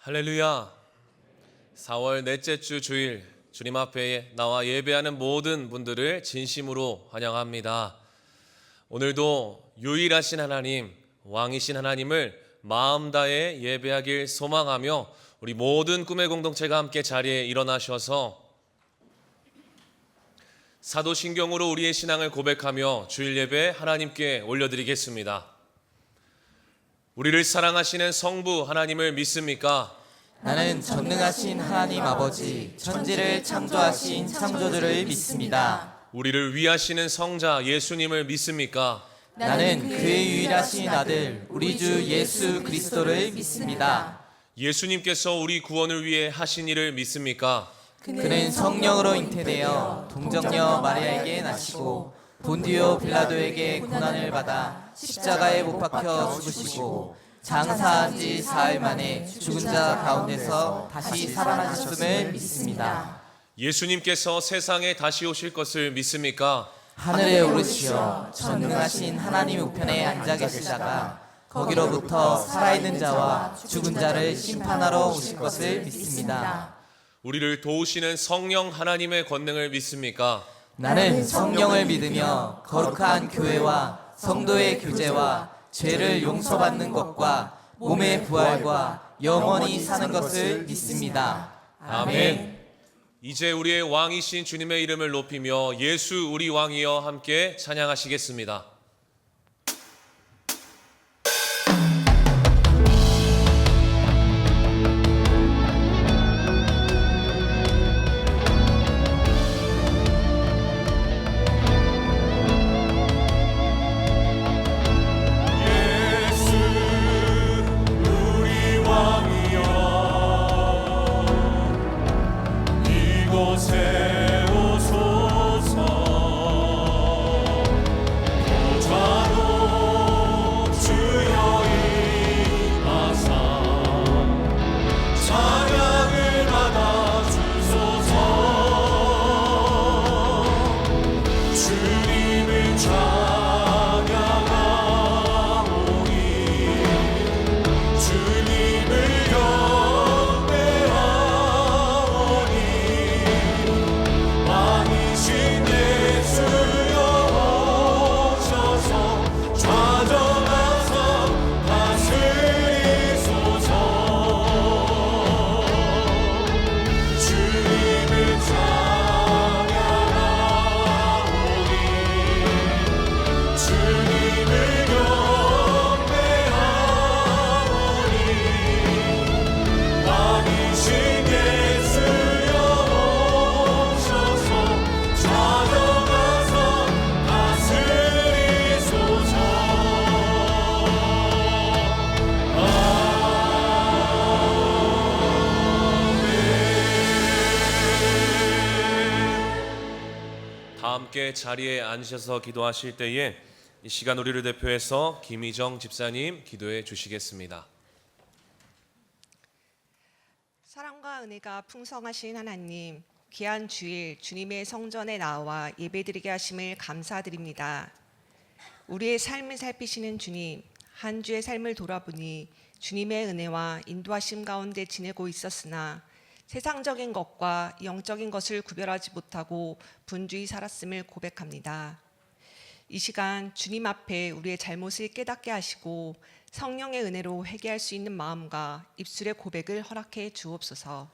할렐루야. 4월 넷째 주 주일 주님 앞에 나와 예배하는 모든 분들을 진심으로 환영합니다. 오늘도 유일하신 하나님, 왕이신 하나님을 마음 다해 예배하길 소망하며 우리 모든 꿈의 공동체가 함께 자리에 일어나셔서 사도신경으로 우리의 신앙을 고백하며 주일 예배 하나님께 올려드리겠습니다. 우리를 사랑하시는 성부 하나님을 믿습니까? 나는 전능하신 하나님 아버지, 천지를 창조하신 창조주를 믿습니다. 우리를 위하시는 성자 예수님을 믿습니까? 나는 그의 유일하신 아들, 우리 주 예수 그리스도를 믿습니다. 예수님께서 우리 구원을 위해 하신 일을 믿습니까? 그는 성령으로 잉태되어 동정녀 마리아에게 나시고 본디오 빌라도에게 고난을 받아 십자가에 못 박혀 죽으시고 장사한 지 사흘 만에 죽은 자 가운데서 다시 살아나셨음을 믿습니다. 예수님께서 세상에 다시 오실 것을 믿습니까? 하늘에 오르시어 전능하신 하나님 우편에 앉아 계시다가 거기로부터 살아있는 자와 죽은 자를 심판하러 오실 것을 믿습니다. 우리를 도우시는 성령 하나님의 권능을 믿습니까? 나는 성령을 믿으며 거룩한 교회와 성도의 교제와 죄를 용서받는 것과 몸의 부활과 영원히 사는 것을 믿습니다. 아멘. 이제 우리의 왕이신 주님의 이름을 높이며 예수 우리 왕이여 함께 찬양하시겠습니다. 함께 자리에 앉으셔서 기도하실 때에 이 시간 우리를 대표해서 김희정 집사님 기도해 주시겠습니다. 사랑과 은혜가 풍성하신 하나님, 귀한 주일 주님의 성전에 나와 예배드리게 하심을 감사드립니다. 우리의 삶을 살피시는 주님, 한 주의 삶을 돌아보니 주님의 은혜와 인도하심 가운데 지내고 있었으나 세상적인 것과 영적인 것을 구별하지 못하고 분주히 살았음을 고백합니다. 이 시간 주님 앞에 우리의 잘못을 깨닫게 하시고 성령의 은혜로 회개할 수 있는 마음과 입술의 고백을 허락해 주옵소서.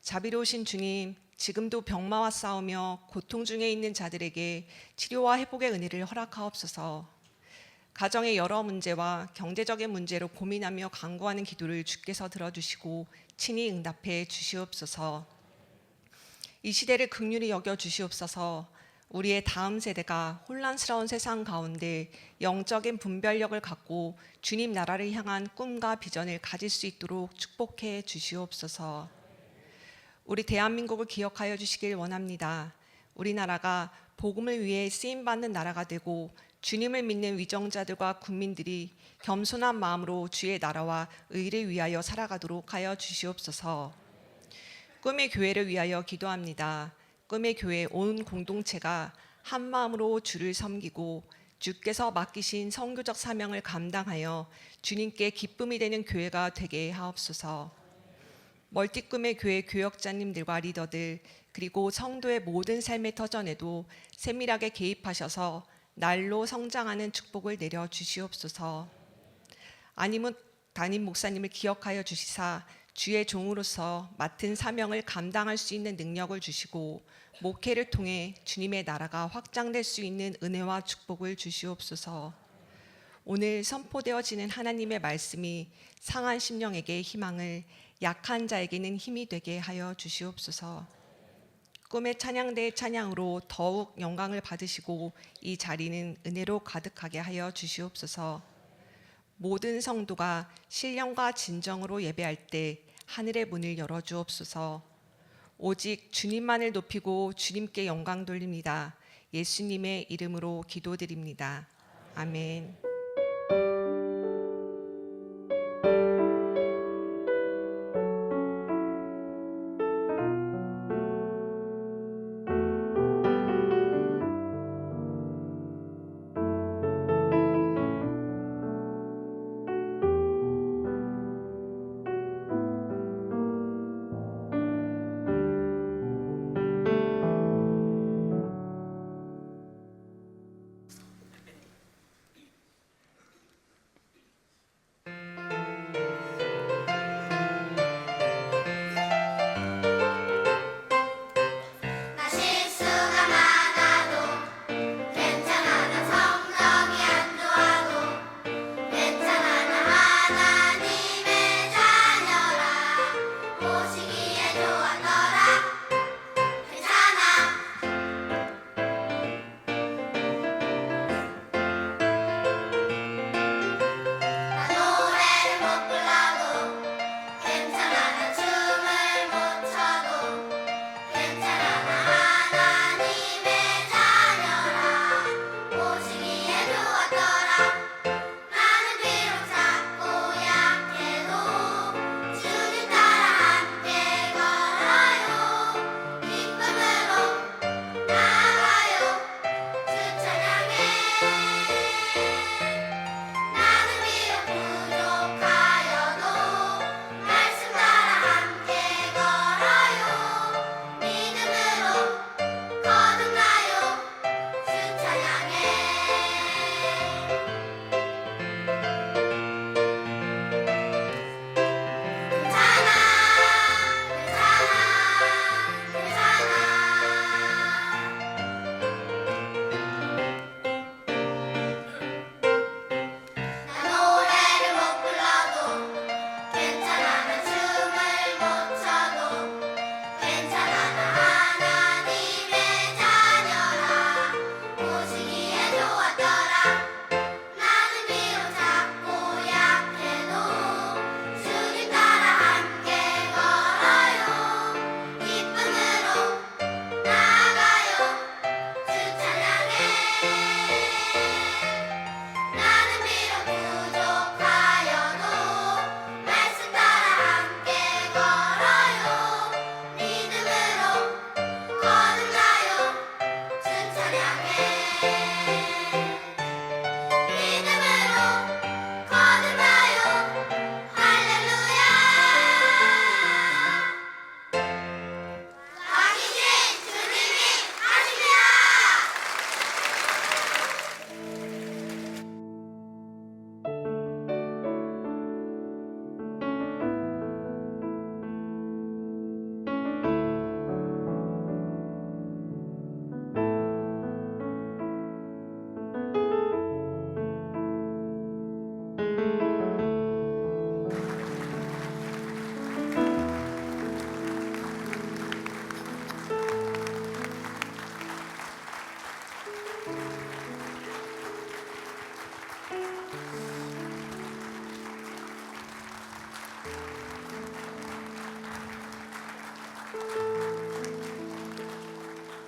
자비로우신 주님, 지금도 병마와 싸우며 고통 중에 있는 자들에게 치료와 회복의 은혜를 허락하옵소서. 가정의 여러 문제와 경제적인 문제로 고민하며 간구하는 기도를 주께서 들어주시고 친히 응답해 주시옵소서. 이 시대를 긍휼히 여겨 주시옵소서. 우리의 다음 세대가 혼란스러운 세상 가운데 영적인 분별력을 갖고 주님 나라를 향한 꿈과 비전을 가질 수 있도록 축복해 주시옵소서. 우리 대한민국을 기억하여 주시길 원합니다. 우리나라가 복음을 위해 쓰임받는 나라가 되고 주님을 믿는 위정자들과 국민들이 겸손한 마음으로 주의 나라와 의를 위하여 살아가도록 하여 주시옵소서. 꿈의 교회를 위하여 기도합니다. 꿈의 교회 온 공동체가 한 마음으로 주를 섬기고 주께서 맡기신 선교적 사명을 감당하여 주님께 기쁨이 되는 교회가 되게 하옵소서. 멀티꿈의 교회 교역자님들과 리더들 그리고 성도의 모든 삶의 터전에도 세밀하게 개입하셔서 날로 성장하는 축복을 내려 주시옵소서. 아니면 담임 목사님을 기억하여 주시사 주의 종으로서 맡은 사명을 감당할 수 있는 능력을 주시고 목회를 통해 주님의 나라가 확장될 수 있는 은혜와 축복을 주시옵소서. 오늘 선포되어지는 하나님의 말씀이 상한 심령에게 희망을, 약한 자에게는 힘이 되게 하여 주시옵소서. 꿈의 찬양대의 찬양으로 더욱 영광을 받으시고 이 자리는 은혜로 가득하게 하여 주시옵소서. 모든 성도가 신령과 진정으로 예배할 때 하늘의 문을 열어주옵소서. 오직 주님만을 높이고 주님께 영광 돌립니다. 예수님의 이름으로 기도드립니다. 아멘.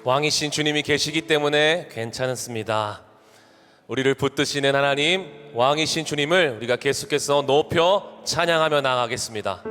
왕이신 주님이 계시기 때문에 괜찮습니다. 우리를 붙드시는 하나님, 왕이신 주님을 우리가 계속해서 높여 찬양하며 나가겠습니다.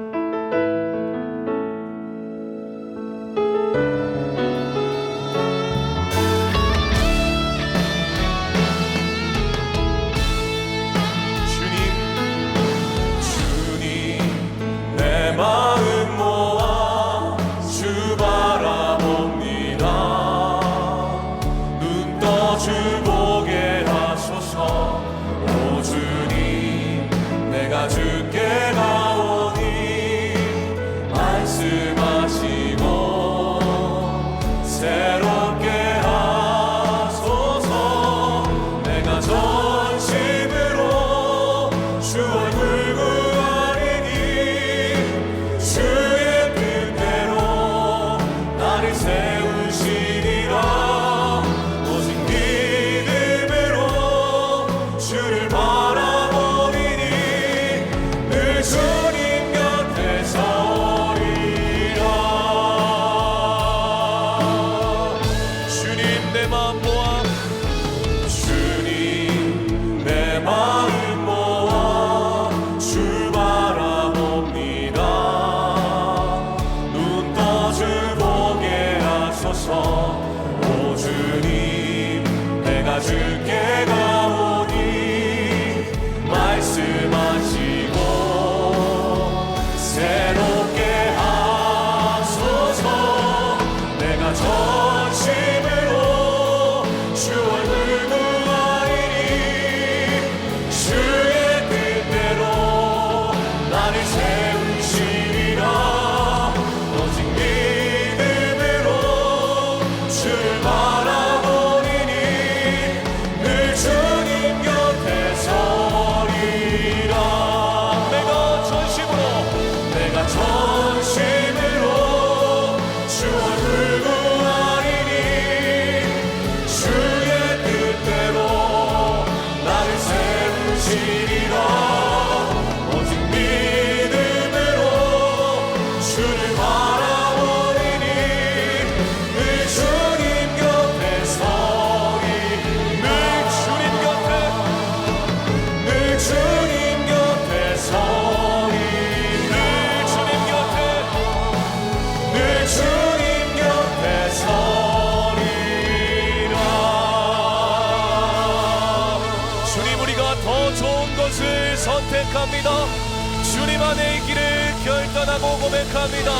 안에 있기를 결단하고 고백합니다.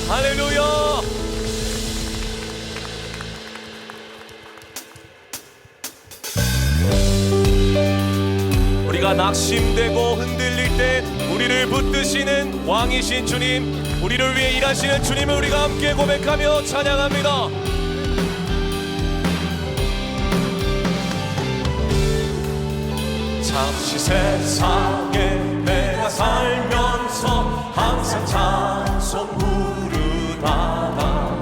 할렐루야. 우리가 낙심되고 흔들릴 때 우리를 붙드시는 왕이신 주님, 우리를 위해 일하시는 주님을 우리가 함께 고백하며 찬양합니다. 잠시 세상에 내가 살면서 항상 찬송 부르다가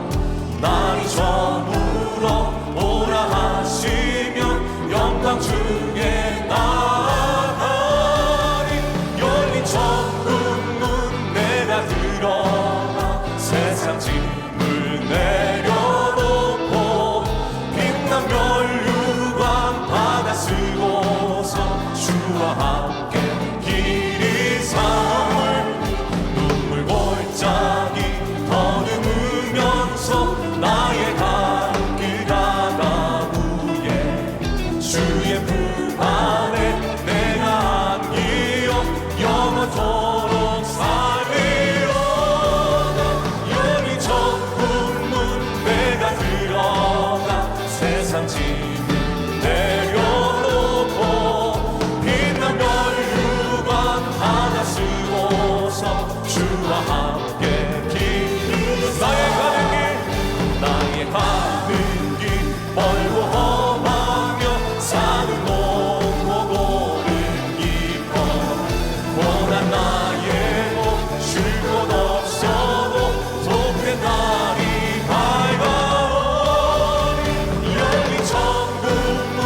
날이 저물어 오라 하시면 영광 중에 나가리. 열린 천국문 내가 들어가 세상 짐을 내려놓고 빛난 면류관 받아 쓰고서 주와 함께 길이 삼을 눈물 골짜기 더듬으면서 나의 갈 가다구에 주의 품 안에 내가 안기어 영원토록 살리로다. 열린 천국문 내가 들어가 세상 짐을 내려놓고 빛난 면류관 하나 쓰고서 주와 함께 길. 나의 가는 길, 나의 가는 길 멀고 험하며 산은 높고 고는 깊어 고난 나의 목 쉴 곳 없어도 돕는 날이 밝아오니 열린 천국문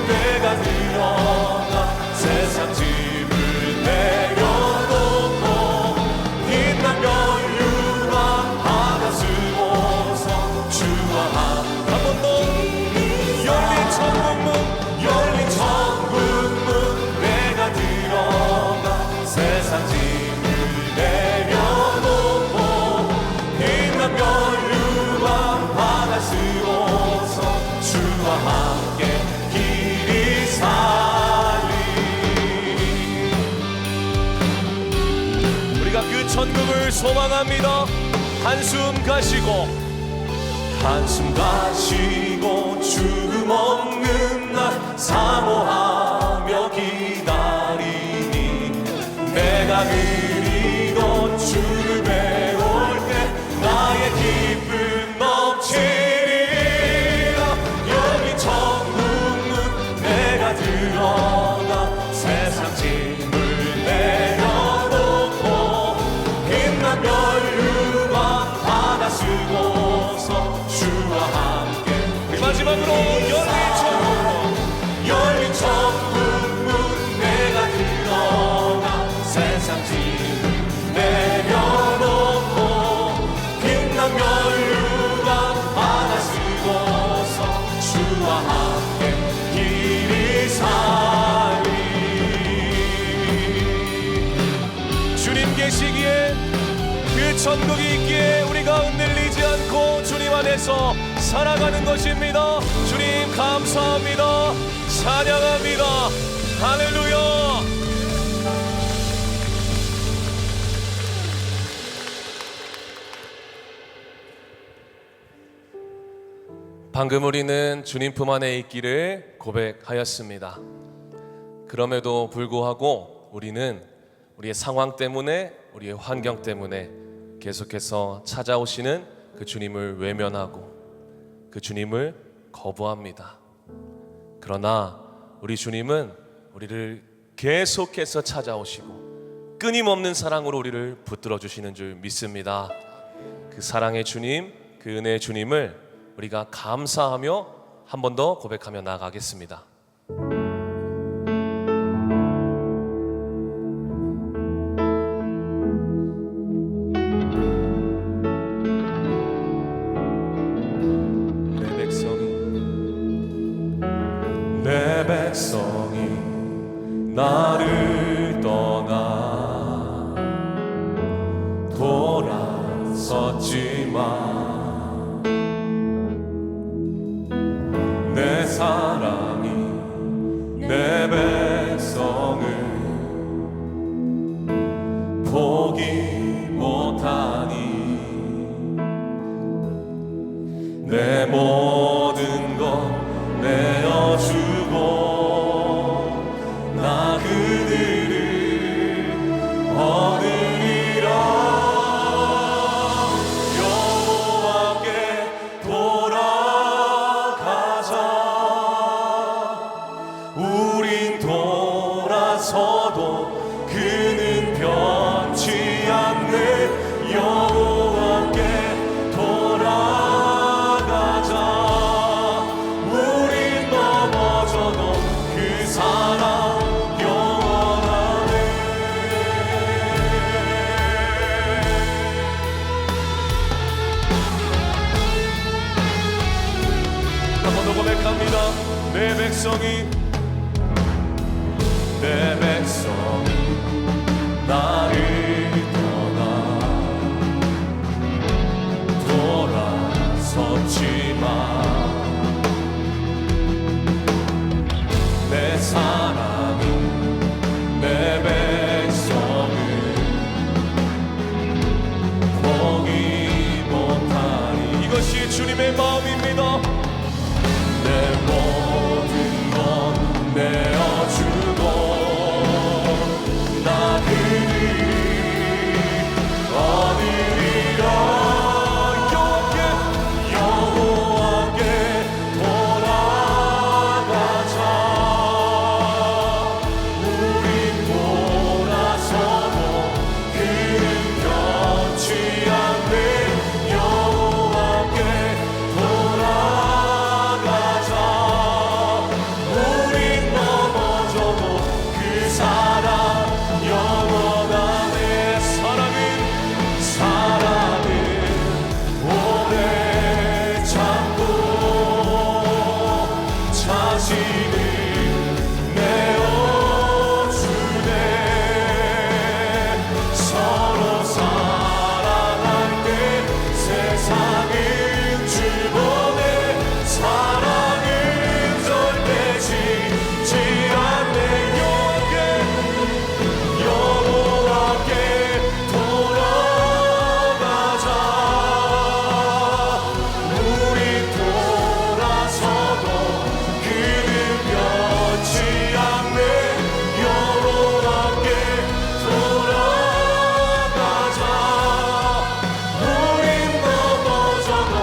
내가 들어가 세상 짐을 내려놓고 빛난 면류관 받아 쓰고서 주와 함께 한 번 더 열린 천국문 내가 들어가 세상 짐을 내려놓고 빛난 면류관 받아 쓰고서 주와 함께 길이 살리. 우리가 그 천국을 소망합니다. 한숨 가시고 죽음 없는 날 사모하며 기다리니 내가 그리던 주를 배울 때 나의 기쁨 넘치리라. 여기 천국문 내가 들어가 세상 짐을 내려놓고 빛난 면류관 받아 쓰고서 주와 함께. 우리 마지막으로 열린 천국문 내가 들어가 세상 짐을 내려놓고 빛난 면류관 받아 쓰고서 주와 함께 길이 살리. 주님 계시기에 그 천국이 있기에 우리가 흔들리지 않고 주님 안에서 살아가는 것입니다. 주님 감사합니다. 찬양합니다. 할렐루야. 방금 우리는 주님 품 안에 있기를 고백하였습니다. 그럼에도 불구하고 우리는 우리의 상황 때문에, 우리의 환경 때문에 계속해서 찾아오시는 그 주님을 외면하고 그 주님을 거부합니다. 그러나 우리 주님은 우리를 계속해서 찾아오시고 끊임없는 사랑으로 우리를 붙들어 주시는 줄 믿습니다. 그 사랑의 주님, 그 은혜의 주님을 우리가 감사하며 한 번 더 고백하며 나아가겠습니다. 내 백성이 나를 떠나 돌아섰지만 내 사랑이 내 백성을 못하니 내 모든 것 내어주고 나 그들을 얻으리라. 여호와께 돌아가자. 우린 돌아서도 그는 변치 않네. 여호와께 돌아가자. 우린 넘어져도 그 사랑 영원하네. 한 번 더 고백합니다. 내 백성이 나를 떠나 돌아섰지만 내 사랑은 내 백성을 포기 못하니. 이것이 주님의 마음입니다. 내 모든 것 내어주고 나 그를 얻으리라. 여호와께 돌아가자. 우린 돌아서도 그는 변치 않네. 여호와께 돌아가자. 우린 넘어져도 그 사랑 영원하네. 사랑은 오래 참고 자신을 내어주네. 서로 사랑할 때 세상은 주보네. 사랑은 절대 지지 않네. 여호와께 돌아가자. 우리 돌아서도 그는 변치 않네. 여호와께 돌아가자. 우린 넘어져도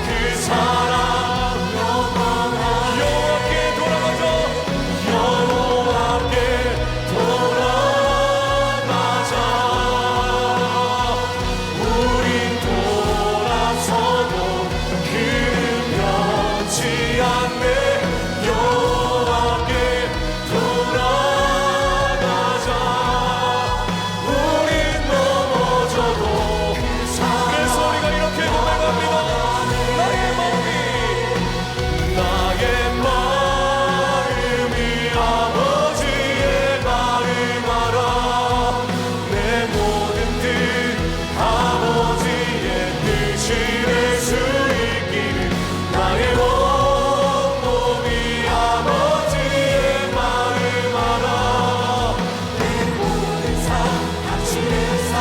그 사랑 영원하네. 여호와께 돌아가자. 여호와께 돌아가자. 우린 돌아서도 그는 변치 않네. 여호와께 돌아가자. 우린 넘어져도 그래서 우리가 이렇게 고백합니다. 나의 마음이 아버지의 마음 알아. 내 모든 뜻 아버지의 뜻이 될 수 있기를. 나의 온몸이 아버지의 마음 알아. 내 모든 삶 당신의 삶.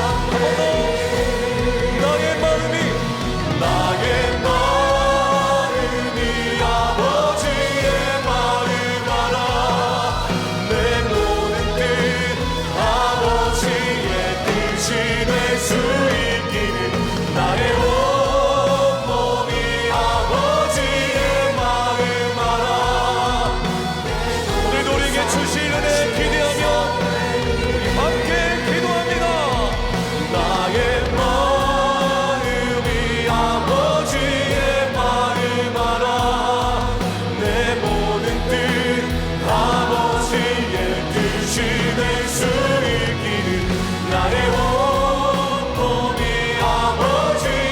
나의 마음이 아버지의 마음 알아. 내 모든 뜻 아버지의 뜻이 될 수 있기를. 나의 온몸이 아버지의 마음 알아. 오늘도 우리에게 주실 은혜 기대하며 함께 기도합니다. 나의 마음이 아버지의 마음 알아. 내 모든 뜻 아버지의 뜻이 될 수 있기를. 나의 온몸이 아버지의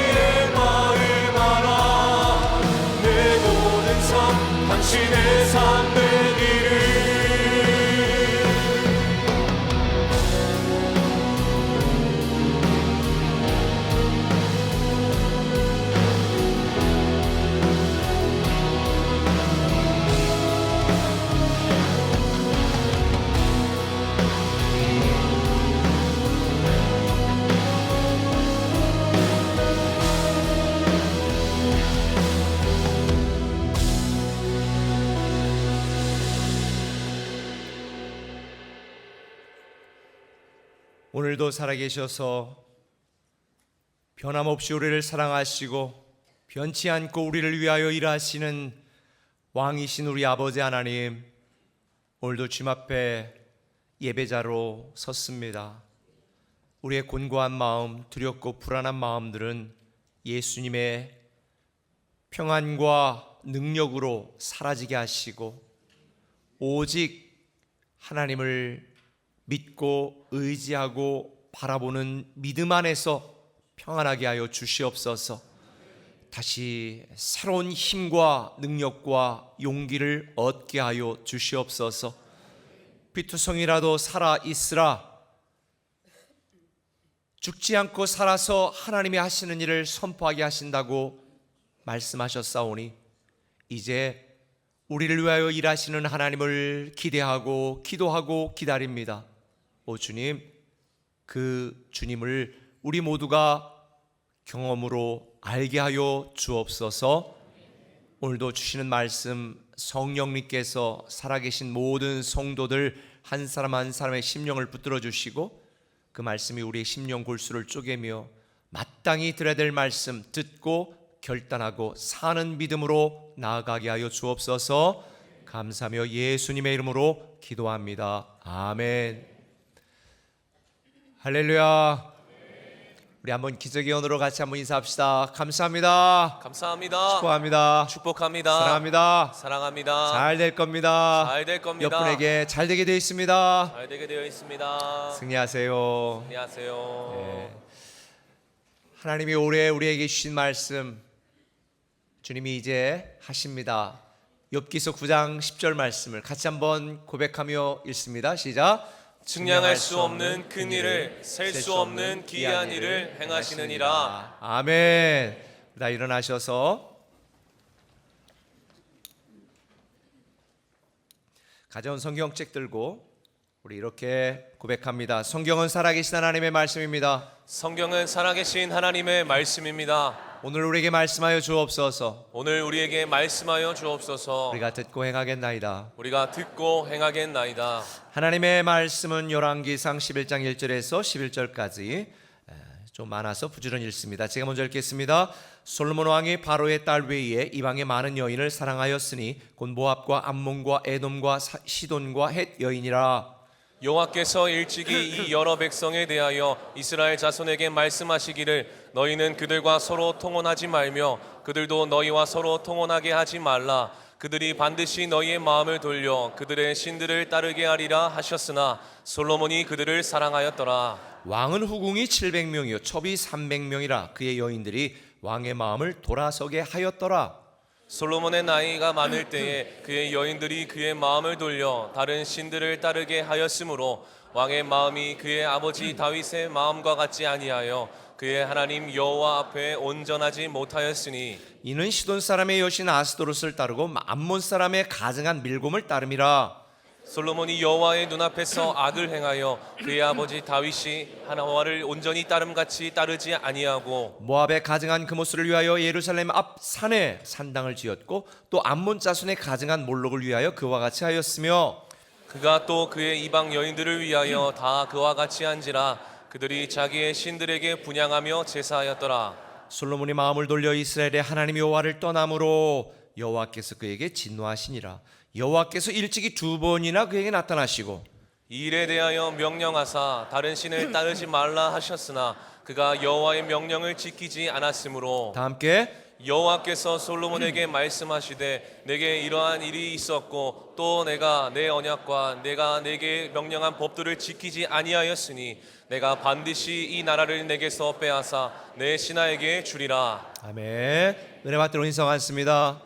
오늘도 살아계셔서 변함없이 우리를 사랑하시고 변치 않고 우리를 위하여 일하시는 왕이신 우리 아버지 하나님, 오늘도 주님 앞에 예배자로 섰습니다. 우리의 곤고한 마음, 두렵고 불안한 마음들은 예수님의 평안과 능력으로 사라지게 하시고 오직 하나님을 믿고 의지하고 바라보는 믿음 안에서 평안하게 하여 주시옵소서. 다시 새로운 힘과 능력과 용기를 얻게 하여 주시옵소서. 피투성이라도 살아 있으라. 죽지 않고 살아서 하나님이 하시는 일을 선포하게 하신다고 말씀하셨사오니 이제 우리를 위하여 일하시는 하나님을 기대하고 기도하고 기다립니다. 오 주님, 그 주님을 우리 모두가 경험으로 알게 하여 주옵소서. 오늘도 주시는 말씀 성령님께서 살아계신 모든 성도들 한 사람 한 사람의 심령을 붙들어 주시고 그 말씀이 우리의 심령 골수를 쪼개며 마땅히 들어야 될 말씀 듣고 결단하고 사는 믿음으로 나아가게 하여 주옵소서. 감사하며 예수님의 이름으로 기도합니다. 아멘. 할렐루야. 우리 한번 기적의 언어로 같이 한번 인사합시다. 감사합니다. 감사합니다. 축복합니다. 축복합니다. 사랑합니다. 사랑합니다. 잘 될 겁니다. 잘 될 겁니다. 옆분에게 잘 되게 되어 있습니다. 잘 되게 되어 있습니다. 승리하세요. 안녕하세요. 네. 하나님이 올해 우리에게 주신 말씀 주님이 이제 하십니다. 욥기서 9장 10절 말씀을 같이 한번 고백하며 읽습니다. 시작. 측량할 수 없는 큰 일을 셀 수 없는 기이한 일을 행하시느니라. 아멘. 다 일어나셔서 가져온 성경책 들고 우리 이렇게 고백합니다. 성경은 살아계신 하나님의 말씀입니다. 성경은 살아계신 하나님의 말씀입니다. 오늘 우리에게 말씀하여 주옵소서. 오늘 우리에게 말씀하여 주옵소서. 우리가 듣고 행하겠나이다. 우리가 듣고 행하겠나이다. 하나님의 말씀은 열왕기상 11장 1절에서 11절까지 좀 많아서 부지런히 읽습니다. 제가 먼저 읽겠습니다. 솔로몬 왕이 바로의 딸 외에 이방의 많은 여인을 사랑하였으니 곧 모압과 암몬과 에돔과 시돈과 헷 여인이라. 여호와께서 일찍이 이 여러 백성에 대하여 이스라엘 자손에게 말씀하시기를 너희는 그들과 서로 통혼하지 말며 그들도 너희와 서로 통혼하게 하지 말라. 그들이 반드시 너희의 마음을 돌려 그들의 신들을 따르게 하리라 하셨으나 솔로몬이 그들을 사랑하였더라. 왕은 후궁이 700명이요 첩이 300명이라. 그의 여인들이 왕의 마음을 돌아서게 하였더라. 솔로몬의 나이가 많을 때에 그의 여인들이 그의 마음을 돌려 다른 신들을 따르게 하였으므로 왕의 마음이 그의 아버지 다윗의 마음과 같지 아니하여 그의 하나님 여호와 앞에 온전하지 못하였으니 이는 시돈 사람의 여신 아스도롯을 따르고 암몬 사람의 가증한 밀곰을 따름이라. 솔로몬이 여호와의 눈앞에서 악을 행하여 그의 아버지 다윗이 여호와를 온전히 따름같이 따르지 아니하고 모압의 가증한 그모스를 위하여 예루살렘 앞 산에 산당을 지었고 또 암몬 자손의 가증한 몰록을 위하여 그와 같이 하였으며 그가 또 그의 이방 여인들을 위하여 다 그와 같이 한지라. 그들이 자기의 신들에게 분향하며 제사하였더라. 솔로몬이 마음을 돌려 이스라엘의 하나님 여호와를 떠남으로 여호와께서 그에게 진노하시니라. 여호와께서 일찍이 2번이나 그에게 나타나시고 이 일에 대하여 명령하사 다른 신을 따르지 말라 하셨으나 그가 여호와의 명령을 지키지 않았으므로 다 함께 여호와께서 솔로몬에게 말씀하시되 내게 이러한 일이 있었고 또 내가 내 언약과 내가 내게 명령한 법도를 지키지 아니하였으니 내가 반드시 이 나라를 내게서 빼앗아 내 신하에게 주리라. 아멘. 은혜 받도록 인성 앉습니다.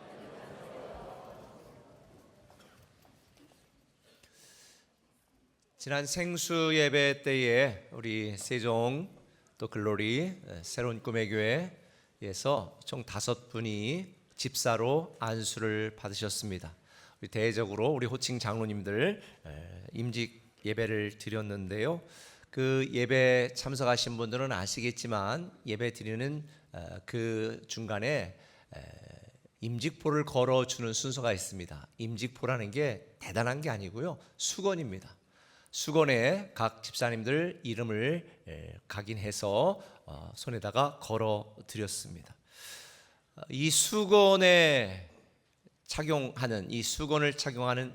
지난 생수 예배 때에 우리 세종 또 글로리 새로운 꿈의 교회에서 총 5분이 집사로 안수를 받으셨습니다. 우리 대외적으로 우리 호칭 장로님들 임직 예배를 드렸는데요. 그 예배 참석하신 분들은 아시겠지만 예배 드리는 그 중간에 임직포를 걸어주는 순서가 있습니다. 임직포라는 게 대단한 게 아니고요, 수건입니다. 수건에 각 집사님들 이름을 각인해서 손에다가 걸어 드렸습니다. 이 수건을 착용하는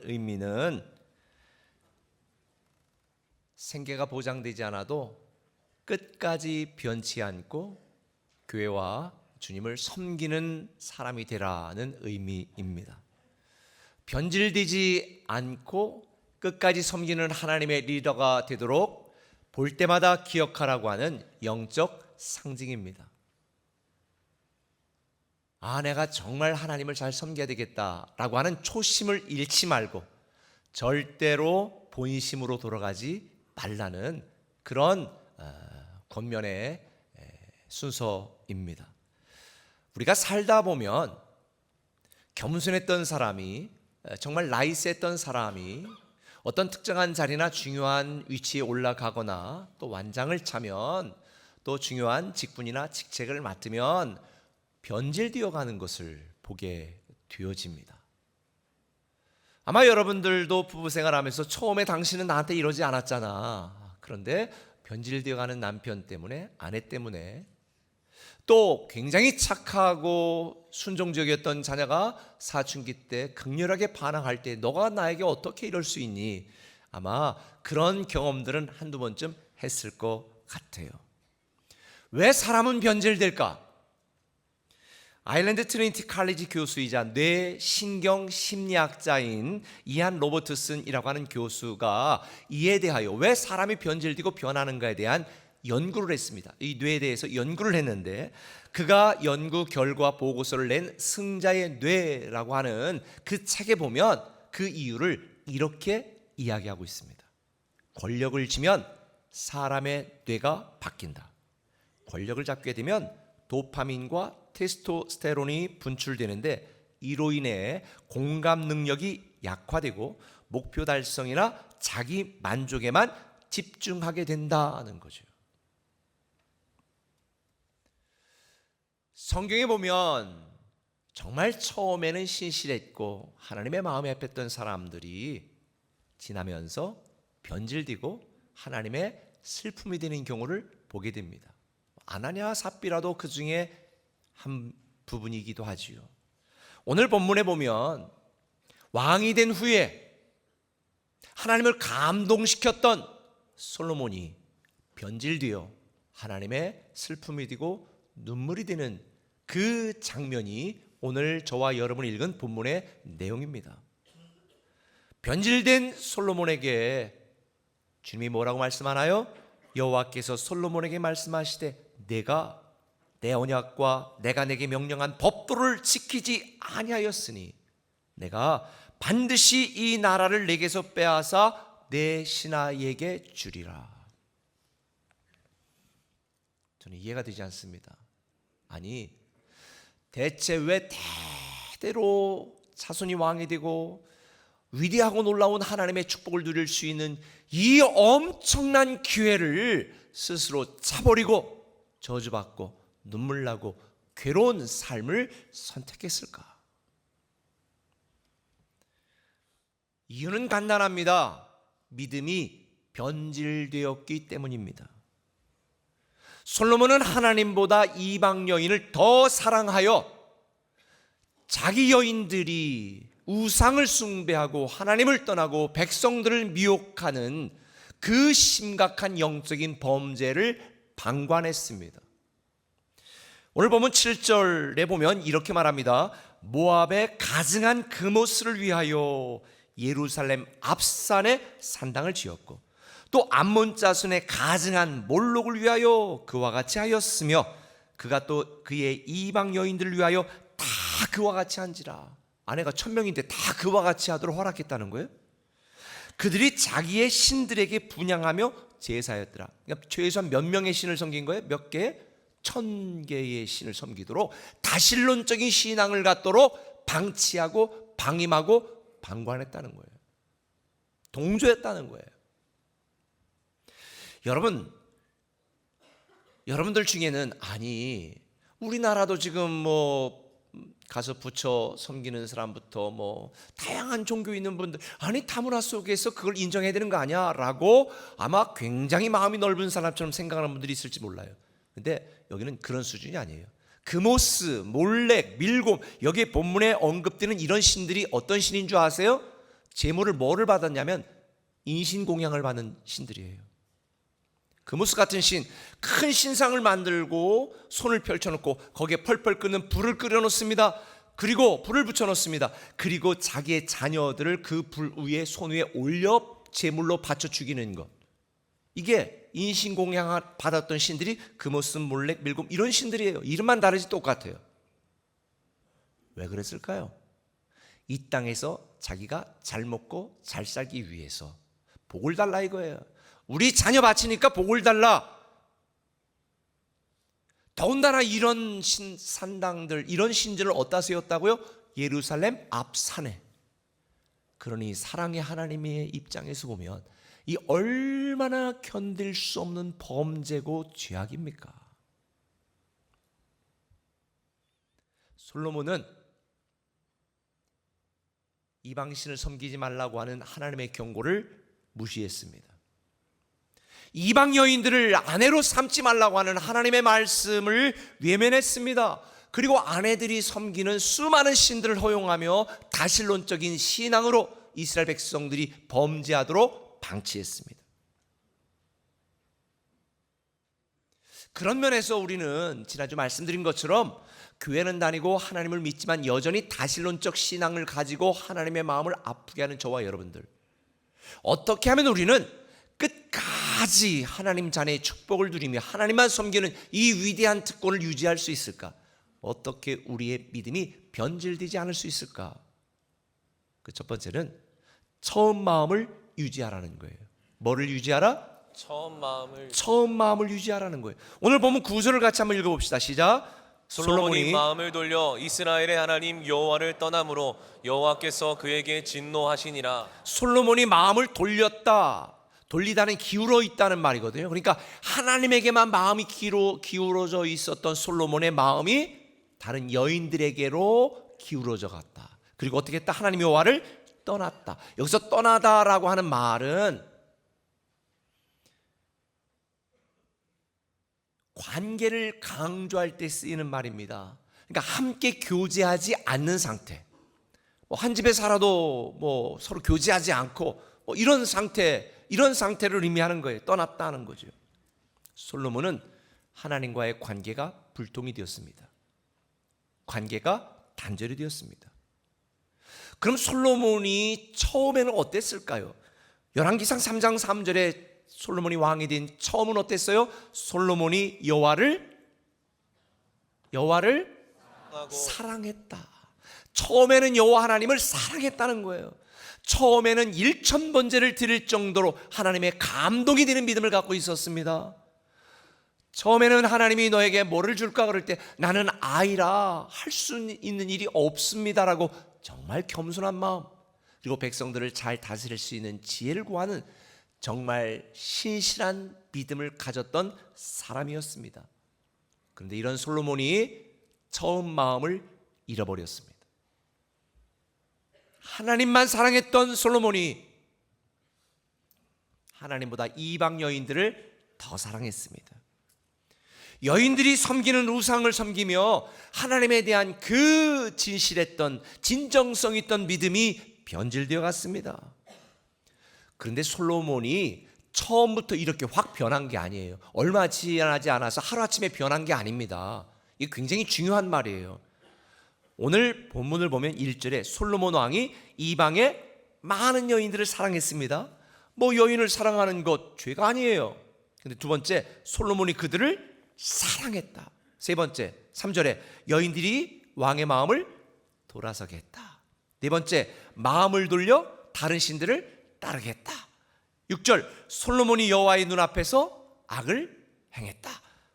의미는 생계가 보장되지 않아도 끝까지 변치 않고 교회와 주님을 섬기는 사람이 되라는 의미입니다. 변질되지 않고 끝까지 섬기는 하나님의 리더가 되도록 볼 때마다 기억하라고 하는 영적 상징입니다. 내가 정말 하나님을 잘 섬겨야 되겠다라고 하는 초심을 잃지 말고 절대로 본심으로 돌아가지 말라는 그런 권면의 순서입니다. 우리가 살다 보면 겸손했던 사람이, 정말 나이스했던 사람이 어떤 특정한 자리나 중요한 위치에 올라가거나 또 완장을 차면, 또 중요한 직분이나 직책을 맡으면 변질되어 가는 것을 보게 되어집니다. 아마 여러분들도 부부 생활하면서 처음에 당신은 나한테 이러지 않았잖아. 그런데 변질되어 가는 남편 때문에, 아내 때문에, 또 굉장히 착하고 순종적이었던 자녀가 사춘기 때 극렬하게 반항할 때 너가 나에게 어떻게 이럴 수 있니? 아마 그런 경험들은 한두 번쯤 했을 것 같아요. 왜 사람은 변질될까? 아일랜드 트리니티 칼리지 교수이자 뇌신경 심리학자인 이안 로버트슨이라고 하는 교수가 이에 대하여 왜 사람이 변질되고 변하는가에 대한 연구를 했습니다. 이 뇌에 대해서 연구를 했는데, 그가 연구 결과 보고서를 낸 승자의 뇌라고 하는 그 책에 보면 그 이유를 이렇게 이야기하고 있습니다. 권력을 쥐면 사람의 뇌가 바뀐다. 권력을 잡게 되면 도파민과 테스토스테론이 분출되는데, 이로 인해 공감 능력이 약화되고 목표 달성이나 자기 만족에만 집중하게 된다는 거죠. 성경에 보면 정말 처음에는 신실했고 하나님의 마음에 합했던 사람들이 지나면서 변질되고 하나님의 슬픔이 되는 경우를 보게 됩니다. 아나니아 삽비라도 그 중에 한 부분이기도 하지요. 오늘 본문에 보면 왕이 된 후에 하나님을 감동시켰던 솔로몬이 변질되어 하나님의 슬픔이 되고 눈물이 되는 그 장면이 오늘 저와 여러분이 읽은 본문의 내용입니다. 변질된 솔로몬에게 주님이 뭐라고 말씀하나요? 여호와께서 솔로몬에게 말씀하시되 내가 내 언약과 내가 내게 명령한 법도를 지키지 아니하였으니 내가 반드시 이 나라를 내게서 빼앗아 내 신하에게 주리라. 저는 이해가 되지 않습니다. 아니, 대체 왜 대대로 자손이 왕이 되고 위대하고 놀라운 하나님의 축복을 누릴 수 있는 이 엄청난 기회를 스스로 차버리고 저주받고 눈물나고 괴로운 삶을 선택했을까? 이유는 간단합니다. 믿음이 변질되었기 때문입니다. 솔로몬은 하나님보다 이방 여인을 더 사랑하여 자기 여인들이 우상을 숭배하고 하나님을 떠나고 백성들을 미혹하는 그 심각한 영적인 범죄를 방관했습니다. 오늘 보면 7절에 보면 이렇게 말합니다. 모압의 가증한 그모스를 위하여 예루살렘 앞산에 산당을 지었고 또 암몬 자손의 가증한 몰록을 위하여 그와 같이 하였으며 그가 또 그의 이방 여인들을 위하여 다 그와 같이 한지라. 아내가 1000명인데 다 그와 같이 하도록 허락했다는 거예요. 그들이 자기의 신들에게 분향하며 제사였더라. 그러니까 최소한 몇 명의 신을 섬긴 거예요? 몇 개? 1000개의 신을 섬기도록 다신론적인 신앙을 갖도록 방치하고 방임하고 방관했다는 거예요. 동조했다는 거예요. 여러분들 중에는 아니 우리나라도 지금 가서 부처 섬기는 사람부터 뭐 다양한 종교 있는 분들, 아니 다문화 속에서 그걸 인정해야 되는 거 아니야? 라고 아마 굉장히 마음이 넓은 사람처럼 생각하는 분들이 있을지 몰라요. 근데 여기는 그런 수준이 아니에요. 그모스, 몰렉, 밀곰, 여기에 본문에 언급되는 이런 신들이 어떤 신인 줄 아세요? 제물을 뭐를 받았냐면 인신공양을 받는 신들이에요. 그모스 같은 신, 큰 신상을 만들고 손을 펼쳐놓고 거기에 펄펄 끓는 불을 끓여놓습니다. 그리고 불을 붙여놓습니다. 그리고 자기의 자녀들을 그 불 위에, 손 위에 올려 제물로 바쳐 죽이는 것. 이게 인신공양 받았던 신들이 그모스, 몰렉, 밀곰 이런 신들이에요. 이름만 다르지 똑같아요. 왜 그랬을까요? 이 땅에서 자기가 잘 먹고 잘 살기 위해서 복을 달라 이거예요. 우리 자녀 바치니까 복을 달라. 더군다나 이런 산당들, 이런 신들을 어디다 세웠다고요? 예루살렘 앞산에. 그러니 사랑의 하나님의 입장에서 보면 이 얼마나 견딜 수 없는 범죄고 죄악입니까? 솔로몬은 이방신을 섬기지 말라고 하는 하나님의 경고를 무시했습니다. 이방 여인들을 아내로 삼지 말라고 하는 하나님의 말씀을 외면했습니다. 그리고 아내들이 섬기는 수많은 신들을 허용하며 다신론적인 신앙으로 이스라엘 백성들이 범죄하도록 방치했습니다. 그런 면에서 우리는 지난주 말씀드린 것처럼 교회는 다니고 하나님을 믿지만 여전히 다신론적 신앙을 가지고 하나님의 마음을 아프게 하는 저와 여러분들, 어떻게 하면 우리는 끝까지 하나님 자녀의 축복을 누리며 하나님만 섬기는 이 위대한 특권을 유지할 수 있을까? 어떻게 우리의 믿음이 변질되지 않을 수 있을까? 그 첫 번째는 처음 마음을 유지하라는 거예요. 뭐를 유지하라? 처음 마음을 유지하라는 거예요. 오늘 보면 9절을 같이 한번 읽어봅시다. 시작. 솔로몬이 마음을 돌려 이스라엘의 하나님 여호와를 떠남으로 여호와께서 그에게 진노하시니라. 솔로몬이 마음을 돌렸다. 돌리다는 기울어 있다는 말이거든요. 그러니까 하나님에게만 마음이 기울어져 있었던 솔로몬의 마음이 다른 여인들에게로 기울어져 갔다. 그리고 어떻게 했다? 하나님 여호와를 떠났다. 여기서 떠나다라고 하는 말은 관계를 강조할 때 쓰이는 말입니다. 그러니까 함께 교제하지 않는 상태. 한 집에 살아도 서로 교제하지 않고 이런 상태를 의미하는 거예요. 떠났다는 거죠. 솔로몬은 하나님과의 관계가 불통이 되었습니다. 관계가 단절이 되었습니다. 그럼 솔로몬이 처음에는 어땠을까요? 열왕기상 3장 3절에 솔로몬이 왕이 된 처음은 어땠어요? 솔로몬이 여호와를 사랑했다. 처음에는 여호와 하나님을 사랑했다는 거예요. 처음에는 1000번제를 드릴 정도로 하나님의 감동이 되는 믿음을 갖고 있었습니다. 처음에는 하나님이 너에게 뭐를 줄까 그럴 때 나는 아이라 할 수 있는 일이 없습니다라고 정말 겸손한 마음, 그리고 백성들을 잘 다스릴 수 있는 지혜를 구하는 정말 신실한 믿음을 가졌던 사람이었습니다. 그런데 이런 솔로몬이 처음 마음을 잃어버렸습니다. 하나님만 사랑했던 솔로몬이 하나님보다 이방 여인들을 더 사랑했습니다. 여인들이 섬기는 우상을 섬기며 하나님에 대한 그 진실했던 진정성 있던 믿음이 변질되어 갔습니다. 그런데 솔로몬이 처음부터 이렇게 확 변한 게 아니에요. 얼마 지나지 않아서 하루아침에 변한 게 아닙니다. 이게 굉장히 중요한 말이에요. 오늘 본문을 보면 1절에 솔로몬 왕이 이방의 많은 여인들을 사랑했습니다. 여인을 사랑하는 것 죄가 아니에요. 근데 두 번째, 솔로몬이 그들을 사랑했다. 세 번째, 3절에 여인들이 왕의 마음을 돌아서게 했다. 네 번째, 마음을 돌려 다른 신들을 따르겠다. 6절, 솔로몬이 여호와의 눈앞에서 악을 행했다.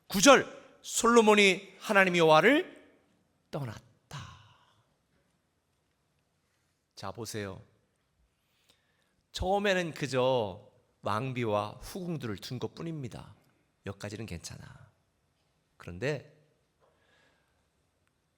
9절, 솔로몬이 하나님 여호와를 떠났다. 자, 보세요. 처음에는 그저 왕비와 후궁들을 둔 것뿐입니다. 여기까지는 괜찮아. 그런데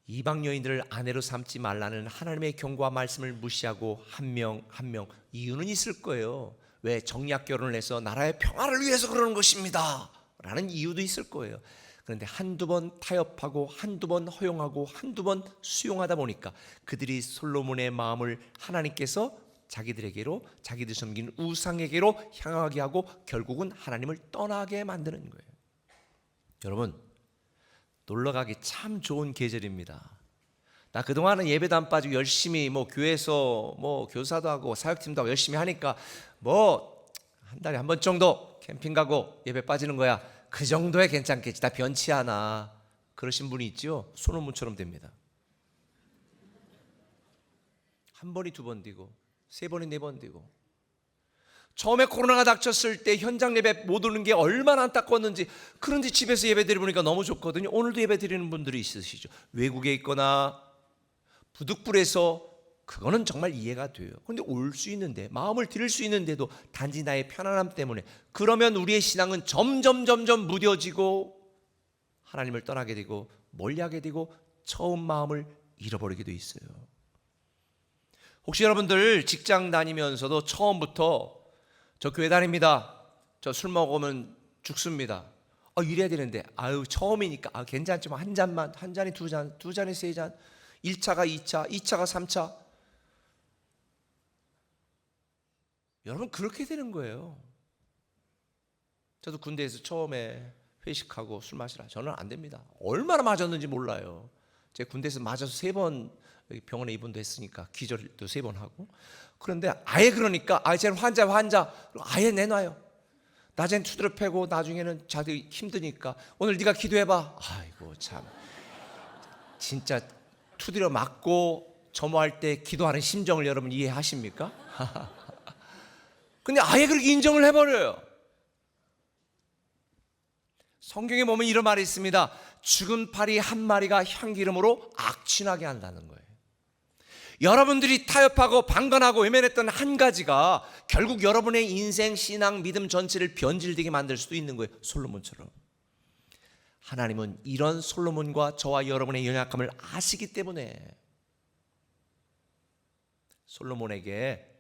이방 여인들을 아내로 삼지 말라는 하나님의 경고와 말씀을 무시하고 한 명 한 명 이유는 있을 거예요. 왜? 정략 결혼을 해서 나라의 평화를 위해서 그러는 것입니다 라는 이유도 있을 거예요. 그런데 한두 번 타협하고 한두 번 허용하고 한두 번 수용하다 보니까 그들이 솔로몬의 마음을 하나님께서 자기들에게로, 자기들 섬기는 우상에게로 향하게 하고 결국은 하나님을 떠나게 만드는 거예요. 여러분, 놀러가기 참 좋은 계절입니다. 나 그동안은 예배도 안 빠지고 열심히 교회에서 교사도 하고 사역팀도 하고 열심히 하니까 한 달에 한 번 정도 캠핑 가고 예배 빠지는 거야. 그 정도에 괜찮겠지. 나 변치 않아. 그러신 분이 있죠. 솔로몬처럼 됩니다. 한 번이 두 번 되고 세 번이 네 번 되고, 처음에 코로나가 닥쳤을 때 현장 예배 못 오는 게 얼마나 안타까웠는지, 그런데 집에서 예배 드리니까 너무 좋거든요. 오늘도 예배 드리는 분들이 있으시죠. 외국에 있거나 부득불에서, 그거는 정말 이해가 돼요. 그런데 올 수 있는데, 마음을 드릴 수 있는데도 단지 나의 편안함 때문에, 그러면 우리의 신앙은 점점 무뎌지고 하나님을 떠나게 되고 멀리하게 되고 처음 마음을 잃어버리게 돼 있어요. 혹시 여러분들 직장 다니면서도 처음부터 저 교회 다닙니다, 저 술 먹으면 죽습니다, 이래야 되는데 처음이니까 괜찮지 뭐 한 잔만, 한 잔이 두 잔, 두 잔이 세 잔, 1차가 2차, 2차가 3차. 여러분, 그렇게 되는 거예요. 저도 군대에서 처음에 회식하고 술 마시라, 저는 안 됩니다. 얼마나 맞았는지 몰라요. 제가 군대에서 맞아서 3번 병원에 입원도 했으니까 기절도 3번 하고. 그런데 아예 그러니까 쟤는 환자 아예 내놔요. 낮엔 두드려 패고 나중에는 자기 힘드니까 오늘 네가 기도해봐. 아이고 참, 진짜 두드려 맞고 점호할 때 기도하는 심정을 여러분 이해하십니까? 근데 아예 그렇게 인정을 해버려요. 성경에 보면 이런 말이 있습니다. 죽은 파리 한 마리가 향기름으로 악취나게 한다는 거예요. 여러분들이 타협하고 방관하고 외면했던 한 가지가 결국 여러분의 인생, 신앙, 믿음 전체를 변질되게 만들 수도 있는 거예요. 솔로몬처럼. 하나님은 이런 솔로몬과 저와 여러분의 연약함을 아시기 때문에 솔로몬에게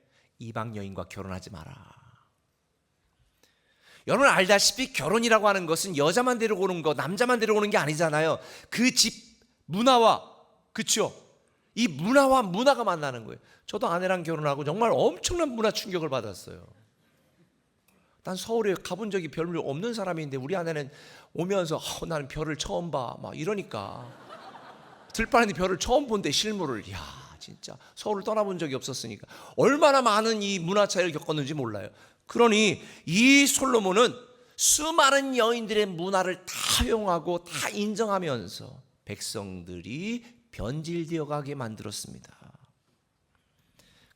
이방 여인과 결혼하지 마라. 여러분 알다시피 결혼이라고 하는 것은 여자만 데리고 오는 거, 남자만 데리고 오는 게 아니잖아요. 그 집 문화와, 그렇죠? 이 문화와 문화가 만나는 거예요. 저도 아내랑 결혼하고 정말 엄청난 문화 충격을 받았어요. 난 서울에 가본 적이 별로 없는 사람인데 우리 아내는 오면서 나는 별을 처음 봐 막 이러니까, 들판에 별을 처음 본데 실물을, 진짜 서울을 떠나본 적이 없었으니까 얼마나 많은 이 문화 차이를 겪었는지 몰라요. 그러니 이 솔로몬은 수많은 여인들의 문화를 다 허용하고 다 인정하면서 백성들이 변질되어 가게 만들었습니다.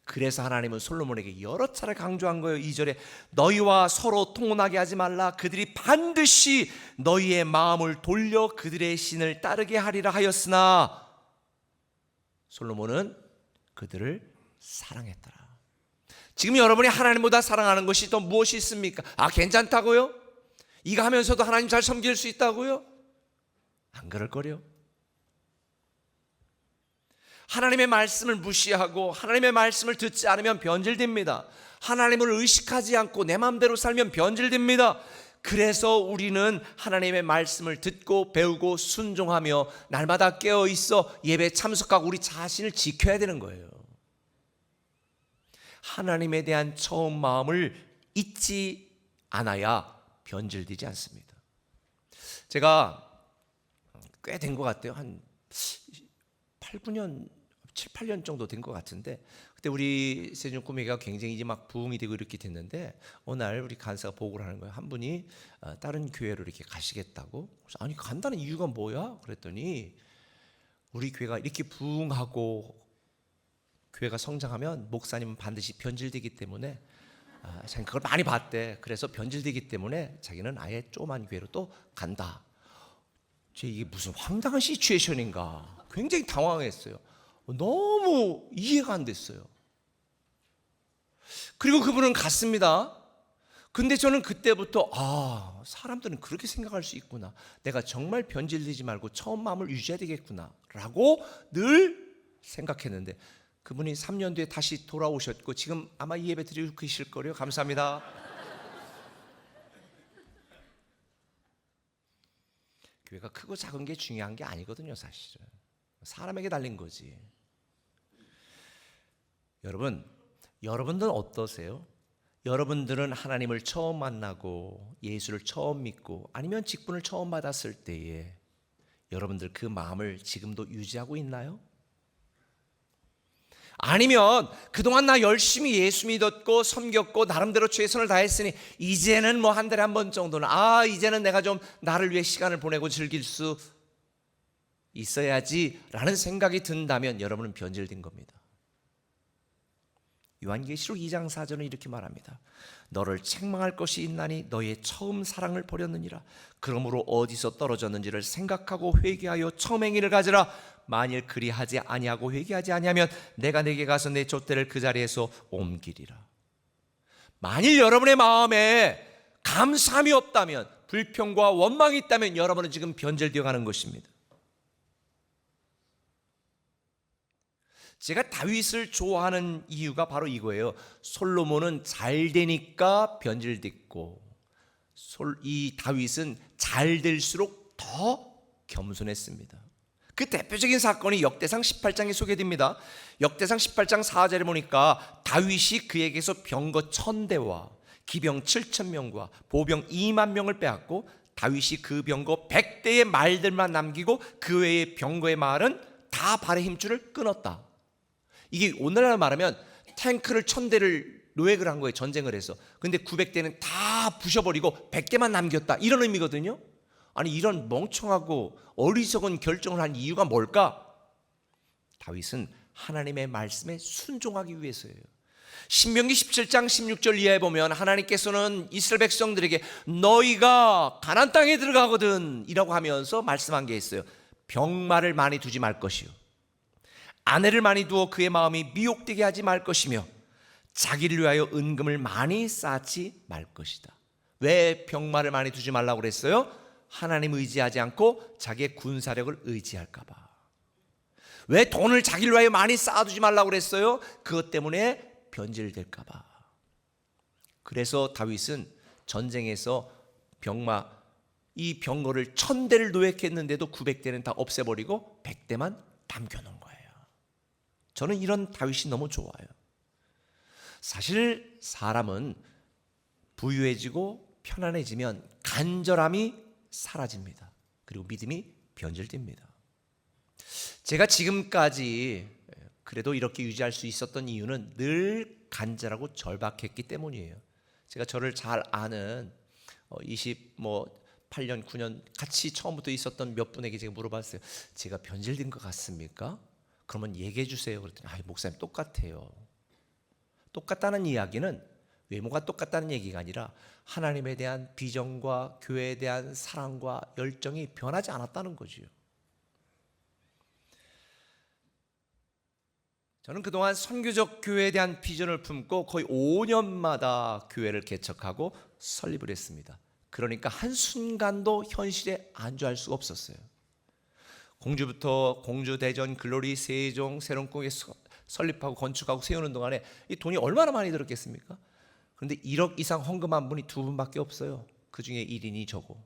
그래서 하나님은 솔로몬에게 여러 차례 강조한 거예요. 2절에 너희와 서로 통혼하게 하지 말라. 그들이 반드시 너희의 마음을 돌려 그들의 신을 따르게 하리라 하였으나 솔로몬은 그들을 사랑했더라. 지금 여러분이 하나님보다 사랑하는 것이 또 무엇이 있습니까? 괜찮다고요? 이거 하면서도 하나님 잘 섬길 수 있다고요? 안 그럴 거요. 하나님의 말씀을 무시하고 하나님의 말씀을 듣지 않으면 변질됩니다. 하나님을 의식하지 않고 내 마음대로 살면 변질됩니다. 그래서 우리는 하나님의 말씀을 듣고 배우고 순종하며 날마다 깨어있어 예배 참석하고 우리 자신을 지켜야 되는 거예요. 하나님에 대한 처음 마음을 잊지 않아야 변질되지 않습니다. 제가 꽤 된 것 같아요. 한 7, 8년 정도 된 것 같은데, 그때 우리 세준 꾸미가 굉장히 이제 막 부흥이 되고 이렇게 됐는데 어느 날 우리 간사가 보고를 하는 거예요. 한 분이 다른 교회로 이렇게 가시겠다고. 그래서 아니 간다는 이유가 뭐야? 그랬더니 우리 교회가 이렇게 부흥하고 교회가 성장하면 목사님은 반드시 변질되기 때문에 자기는 그걸 많이 봤대. 그래서 변질되기 때문에 자기는 아예 조그만 교회로 또 간다. 이게 무슨 황당한 시츄에이션인가. 굉장히 당황했어요. 너무 이해가 안 됐어요. 그리고 그분은 갔습니다. 근데 저는 그때부터 사람들은 그렇게 생각할 수 있구나. 내가 정말 변질되지 말고 처음 마음을 유지해야 되겠구나 라고 늘 생각했는데 그분이 3년 뒤에 다시 돌아오셨고 지금 아마 이 예배 드리고 계실 거래요. 감사합니다. 교회가 크고 작은 게 중요한 게 아니거든요. 사실은 사람에게 달린 거지. 여러분들은 어떠세요? 여러분들은 하나님을 처음 만나고 예수를 처음 믿고 아니면 직분을 처음 받았을 때에 여러분들 그 마음을 지금도 유지하고 있나요? 아니면 그동안 나 열심히 예수 믿었고 섬겼고 나름대로 최선을 다했으니 이제는 뭐 한 달에 한 번 정도는 이제는 내가 좀 나를 위해 시간을 보내고 즐길 수 있어야지 라는 생각이 든다면 여러분은 변질된 겁니다. 요한계시록 2장 4절은 이렇게 말합니다. 너를 책망할 것이 있나니 너의 처음 사랑을 버렸느니라. 그러므로 어디서 떨어졌는지를 생각하고 회개하여 처음 행위를 가지라. 만일 그리하지 아니하고 회개하지 아니하면 내가 내게 가서 내 촛대를 그 자리에서 옮기리라. 만일 여러분의 마음에 감사함이 없다면, 불평과 원망이 있다면 여러분은 지금 변질되어 가는 것입니다. 제가 다윗을 좋아하는 이유가 바로 이거예요. 솔로몬은 잘 되니까 변질됐고 이 다윗은 잘 될수록 더 겸손했습니다. 그 대표적인 사건이 역대상 18장에 소개됩니다. 역대상 18장 4절에 보니까 다윗이 그에게서 병거 1000대와 기병 7000명과 보병 2만 명을 빼앗고 다윗이 그 병거 100대의 말들만 남기고 그 외의 병거의 말은 다 발의 힘줄을 끊었다. 이게 오늘날 말하면 탱크를 1000대를 노획을 한 거예요. 전쟁을 해서. 근데 900대는 다 부셔버리고 100대만 남겼다, 이런 의미거든요. 아니, 이런 멍청하고 어리석은 결정을 한 이유가 뭘까? 다윗은 하나님의 말씀에 순종하기 위해서예요. 신명기 17장 16절 이하에 보면 하나님께서는 이스라엘 백성들에게 너희가 가나안 땅에 들어가거든 이라고 하면서 말씀한 게 있어요. 병마를 많이 두지 말 것이요, 아내를 많이 두어 그의 마음이 미혹되게 하지 말 것이며 자기를 위하여 은금을 많이 쌓지 말 것이다. 왜 병마를 많이 두지 말라고 그랬어요? 하나님 의지하지 않고 자기의 군사력을 의지할까 봐. 왜 돈을 자기를 위하여 많이 쌓아두지 말라고 그랬어요? 그것 때문에 변질될까 봐. 그래서 다윗은 전쟁에서 이 병거를 1000대를 노획했는데도 900대는 다 없애버리고 100대만 남겨놓은 거예요. 저는 이런 다윗이 너무 좋아요. 사실 사람은 부유해지고 편안해지면 간절함이 사라집니다. 그리고 믿음이 변질됩니다. 제가 지금까지 그래도 이렇게 유지할 수 있었던 이유는 늘 간절하고 절박했기 때문이에요. 제가 저를 잘 아는 8년, 9년 같이 처음부터 있었던 몇 분에게 제가 물어봤어요. 제가 변질된 것 같습니까? 그러면 얘기해 주세요. 그랬더니 목사님 똑같아요. 똑같다는 이야기는 외모가 똑같다는 얘기가 아니라 하나님에 대한 비전과 교회에 대한 사랑과 열정이 변하지 않았다는 거지요. 저는 그동안 선교적 교회에 대한 비전을 품고 거의 5년마다 교회를 개척하고 설립을 했습니다. 그러니까 한순간도 현실에 안주할 수가 없었어요. 공주부터 공주, 대전, 글로리, 세종, 세론국에 설립하고 건축하고 세우는 동안에 이 돈이 얼마나 많이 들었겠습니까? 그런데 1억 이상 헌금한 분이 2분밖에 없어요. 그 중에 1인이 저고.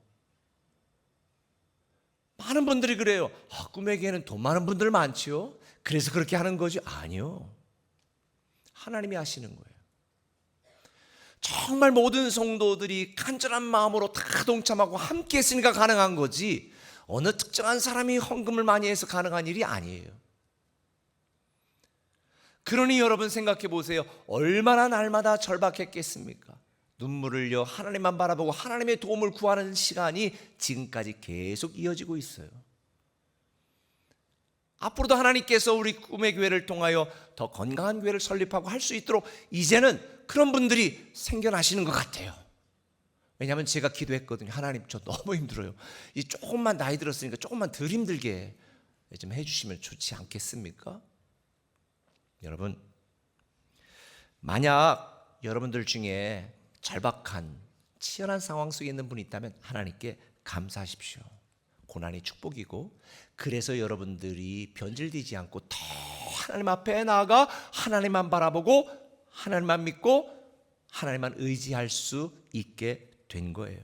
많은 분들이 그래요. 꿈에게는 돈 많은 분들 많지요. 그래서 그렇게 하는 거지. 아니요. 하나님이 하시는 거예요. 정말 모든 성도들이 간절한 마음으로 다 동참하고 함께 했으니까 가능한 거지, 어느 특정한 사람이 헌금을 많이 해서 가능한 일이 아니에요. 그러니 여러분 생각해 보세요. 얼마나 날마다 절박했겠습니까? 눈물을 흘려 하나님만 바라보고 하나님의 도움을 구하는 시간이 지금까지 계속 이어지고 있어요. 앞으로도 하나님께서 우리 꿈의 교회를 통하여 더 건강한 교회를 설립하고 할 수 있도록 이제는 그런 분들이 생겨나시는 것 같아요. 왜냐하면 제가 기도했거든요. 하나님, 저 너무 힘들어요. 이 조금만 나이 들었으니까 조금만 덜 힘들게 좀 해주시면 좋지 않겠습니까? 여러분, 만약 여러분들 중에 절박한 치열한 상황 속에 있는 분이 있다면 하나님께 감사하십시오. 고난이 축복이고, 그래서 여러분들이 변질되지 않고 더 하나님 앞에 나아가 하나님만 바라보고 하나님만 믿고 하나님만 의지할 수 있게 된 거예요.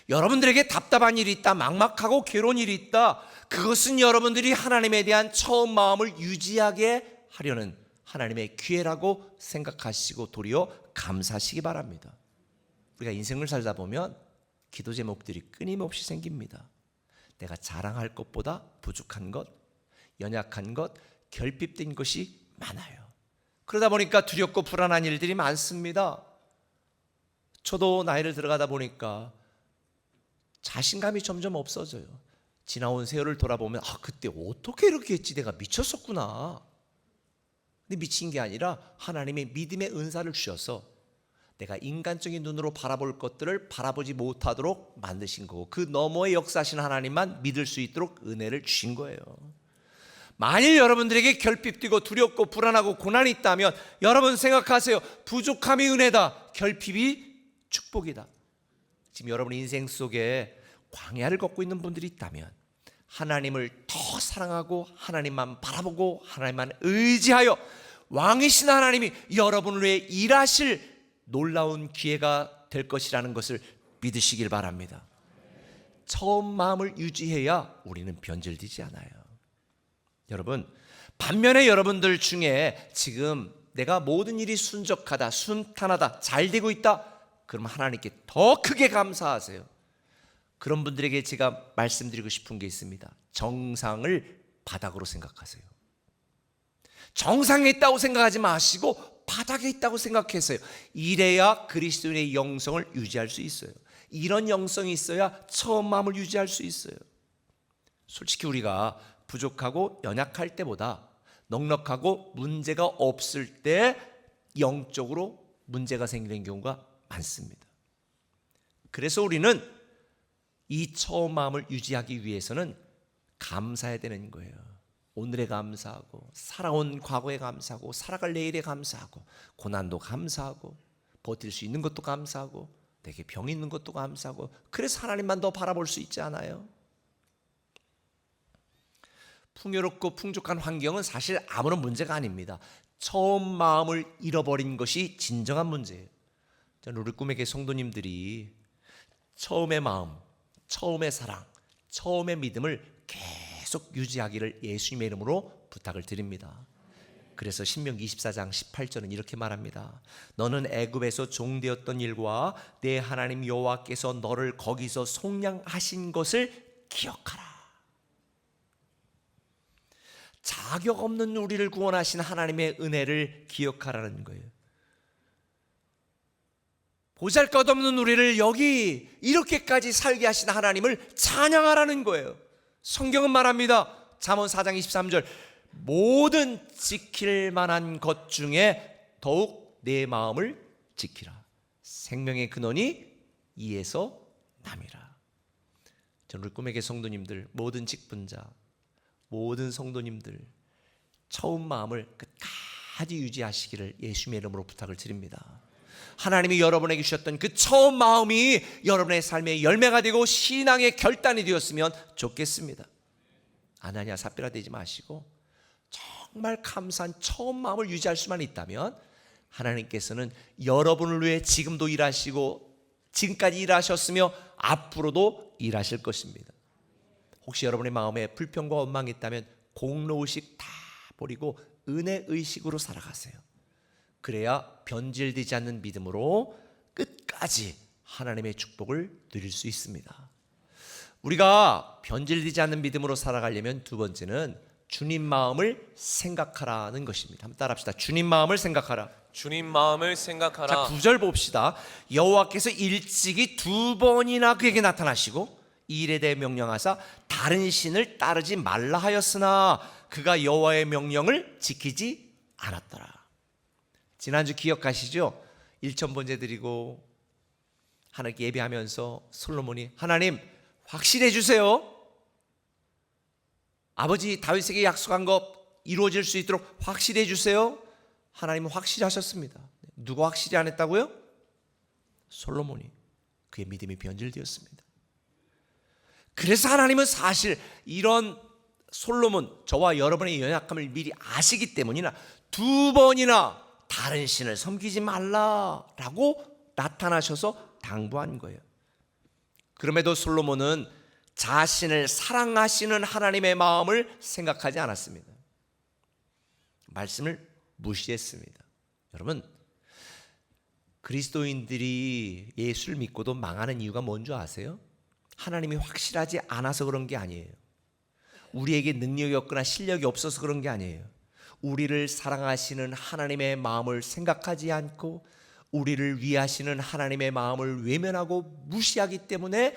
여러분들에게 답답한 일이 있다, 막막하고 괴로운 일이 있다, 그것은 여러분들이 하나님에 대한 처음 마음을 유지하게 하려는 하나님의 기회라고 생각하시고 도리어 감사하시기 바랍니다. 우리가 인생을 살다 보면 기도 제목들이 끊임없이 생깁니다. 내가 자랑할 것보다 부족한 것, 연약한 것, 결핍된 것이 많아요. 그러다 보니까 두렵고 불안한 일들이 많습니다. 저도 나이를 들어가다 보니까 자신감이 점점 없어져요. 지나온 세월을 돌아보면 그때 어떻게 이렇게 했지, 내가 미쳤었구나. 근데 미친 게 아니라 하나님의 믿음의 은사를 주셔서 내가 인간적인 눈으로 바라볼 것들을 바라보지 못하도록 만드신 거고, 그 너머에 역사하신 하나님만 믿을 수 있도록 은혜를 주신 거예요. 만일 여러분들에게 결핍되고 두렵고 불안하고 고난이 있다면 여러분 생각하세요. 부족함이 은혜다, 결핍이 축복이다. 지금 여러분 인생 속에 광야를 걷고 있는 분들이 있다면 하나님을 더 사랑하고 하나님만 바라보고 하나님만 의지하여 왕이신 하나님이 여러분을 위해 일하실 놀라운 기회가 될 것이라는 것을 믿으시길 바랍니다. 처음 마음을 유지해야 우리는 변질되지 않아요. 여러분, 반면에 여러분들 중에 지금 내가 모든 일이 순적하다, 순탄하다, 잘 되고 있다, 그럼 하나님께 더 크게 감사하세요. 그런 분들에게 제가 말씀드리고 싶은 게 있습니다. 정상을 바닥으로 생각하세요. 정상에 있다고 생각하지 마시고 바닥에 있다고 생각했어요. 이래야 그리스도인의 영성을 유지할 수 있어요. 이런 영성이 있어야 처음 마음을 유지할 수 있어요. 솔직히 우리가 부족하고 연약할 때보다 넉넉하고 문제가 없을 때 영적으로 문제가 생기는 경우가 많습니다. 그래서 우리는 이 처음 마음을 유지하기 위해서는 감사해야 되는 거예요. 오늘에 감사하고, 살아온 과거에 감사하고, 살아갈 내일에 감사하고, 고난도 감사하고, 버틸 수 있는 것도 감사하고, 내게 병 있는 것도 감사하고, 그래서 하나님만 더 바라볼 수 있지 않아요? 풍요롭고 풍족한 환경은 사실 아무런 문제가 아닙니다. 처음 마음을 잃어버린 것이 진정한 문제예요. 저는 우리 꿈에게 성도님들이 처음의 마음, 처음의 사랑, 처음의 믿음을 계속 유지하기를 예수님의 이름으로 부탁을 드립니다. 그래서 신명기 24장 18절은 이렇게 말합니다. 너는 애굽에서 종되었던 일과 내 하나님 여호와께서 너를 거기서 속량하신 것을 기억하라. 자격 없는 우리를 구원하신 하나님의 은혜를 기억하라는 거예요. 보잘것없는 우리를 여기 이렇게까지 살게 하신 하나님을 찬양하라는 거예요. 성경은 말합니다. 잠언 4장 23절, 모든 지킬 만한 것 중에 더욱 내 마음을 지키라. 생명의 근원이 이에서 남이라. 저는 우리 꿈에게 성도님들, 모든 직분자, 모든 성도님들, 처음 마음을 끝까지 유지하시기를 예수님의 이름으로 부탁을 드립니다. 하나님이 여러분에게 주셨던 그 처음 마음이 여러분의 삶의 열매가 되고 신앙의 결단이 되었으면 좋겠습니다. 아나니아 삽비라 되지 마시고 정말 감사한 처음 마음을 유지할 수만 있다면 하나님께서는 여러분을 위해 지금도 일하시고 지금까지 일하셨으며 앞으로도 일하실 것입니다. 혹시 여러분의 마음에 불평과 원망이 있다면 공로의식 다 버리고 은혜의식으로 살아가세요. 그래야 변질되지 않는 믿음으로 끝까지 하나님의 축복을 누릴 수 있습니다. 우리가 변질되지 않는 믿음으로 살아가려면 두 번째는 주님 마음을 생각하라는 것입니다. 한번 따라합시다. 주님 마음을 생각하라. 주님 마음을 생각하라. 자, 9절 봅시다. 여호와께서 일찍이 2번이나 그에게 나타나시고 이 일에 대해 명령하사 다른 신을 따르지 말라 하였으나 그가 여호와의 명령을 지키지 않았더라. 지난주 기억하시죠? 일천번제 드리고 하나님께 예배하면서 솔로몬이 하나님 확실해 주세요. 아버지 다윗에게 약속한 것 이루어질 수 있도록 확실해 주세요. 하나님은 확실히 하셨습니다. 누가 확실히 안 했다고요? 솔로몬이 그의 믿음이 변질되었습니다. 그래서 하나님은 사실 이런 솔로몬, 저와 여러분의 연약함을 미리 아시기 때문이나 2번이나 다른 신을 섬기지 말라라고 나타나셔서 당부한 거예요. 그럼에도 솔로몬은 자신을 사랑하시는 하나님의 마음을 생각하지 않았습니다. 말씀을 무시했습니다. 여러분, 그리스도인들이 예수를 믿고도 망하는 이유가 뭔 줄 아세요? 하나님이 확실하지 않아서 그런 게 아니에요. 우리에게 능력이 없거나 실력이 없어서 그런 게 아니에요. 우리를 사랑하시는 하나님의 마음을 생각하지 않고 우리를 위하시는 하나님의 마음을 외면하고 무시하기 때문에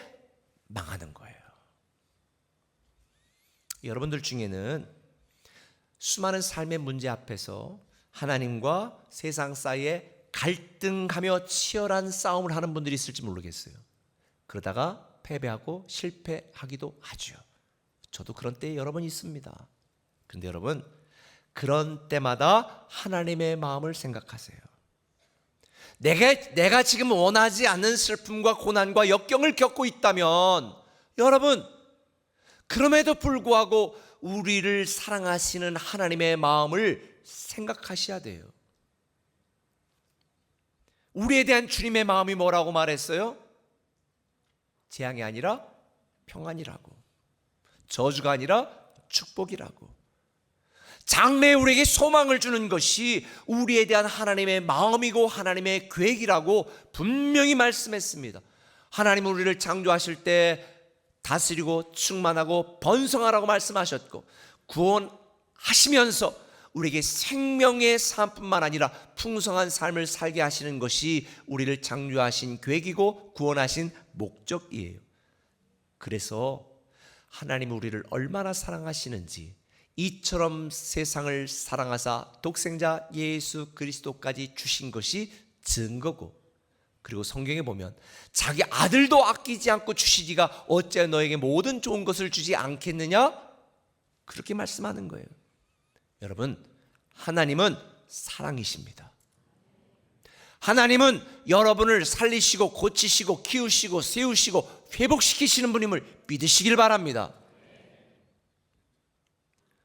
망하는 거예요. 여러분들 중에는 수많은 삶의 문제 앞에서 하나님과 세상 사이에 갈등하며 치열한 싸움을 하는 분들이 있을지 모르겠어요. 그러다가 패배하고 실패하기도 하죠. 저도 그런 때 여러 번 있습니다. 그런데 여러분, 그런 때마다 하나님의 마음을 생각하세요. 내가 지금 원하지 않는 슬픔과 고난과 역경을 겪고 있다면 여러분, 그럼에도 불구하고 우리를 사랑하시는 하나님의 마음을 생각하셔야 돼요. 우리에 대한 주님의 마음이 뭐라고 말했어요? 재앙이 아니라 평안이라고, 저주가 아니라 축복이라고. 장래에 우리에게 소망을 주는 것이 우리에 대한 하나님의 마음이고 하나님의 계획이라고 분명히 말씀했습니다. 하나님은 우리를 창조하실 때 다스리고 충만하고 번성하라고 말씀하셨고, 구원하시면서 우리에게 생명의 삶뿐만 아니라 풍성한 삶을 살게 하시는 것이 우리를 창조하신 계획이고 구원하신 목적이에요. 그래서 하나님은 우리를 얼마나 사랑하시는지, 이처럼 세상을 사랑하사 독생자 예수 그리스도까지 주신 것이 증거고, 그리고 성경에 보면 자기 아들도 아끼지 않고 주시지가 어째 너에게 모든 좋은 것을 주지 않겠느냐, 그렇게 말씀하는 거예요. 여러분, 하나님은 사랑이십니다. 하나님은 여러분을 살리시고 고치시고 키우시고 세우시고 회복시키시는 분임을 믿으시길 바랍니다.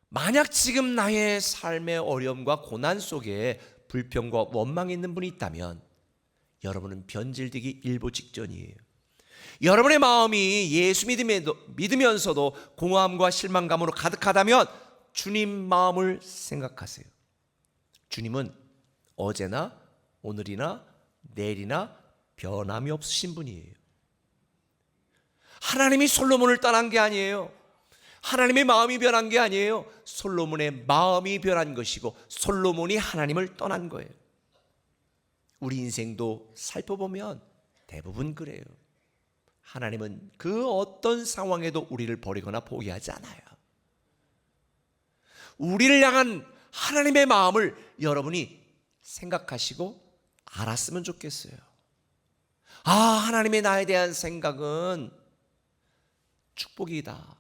만약 지금 나의 삶의 어려움과 고난 속에 불평과 원망이 있는 분이 있다면 여러분은 변질되기 일보 직전이에요. 여러분의 마음이 예수 믿으면서도 공허함과 실망감으로 가득하다면 주님 마음을 생각하세요. 주님은 어제나 오늘이나 내일이나 변함이 없으신 분이에요. 하나님이 솔로몬을 떠난 게 아니에요. 하나님의 마음이 변한 게 아니에요. 솔로몬의 마음이 변한 것이고 솔로몬이 하나님을 떠난 거예요. 우리 인생도 살펴보면 대부분 그래요. 하나님은 그 어떤 상황에도 우리를 버리거나 포기하지 않아요. 우리를 향한 하나님의 마음을 여러분이 생각하시고 알았으면 좋겠어요. 아, 하나님의 나에 대한 생각은 축복이다,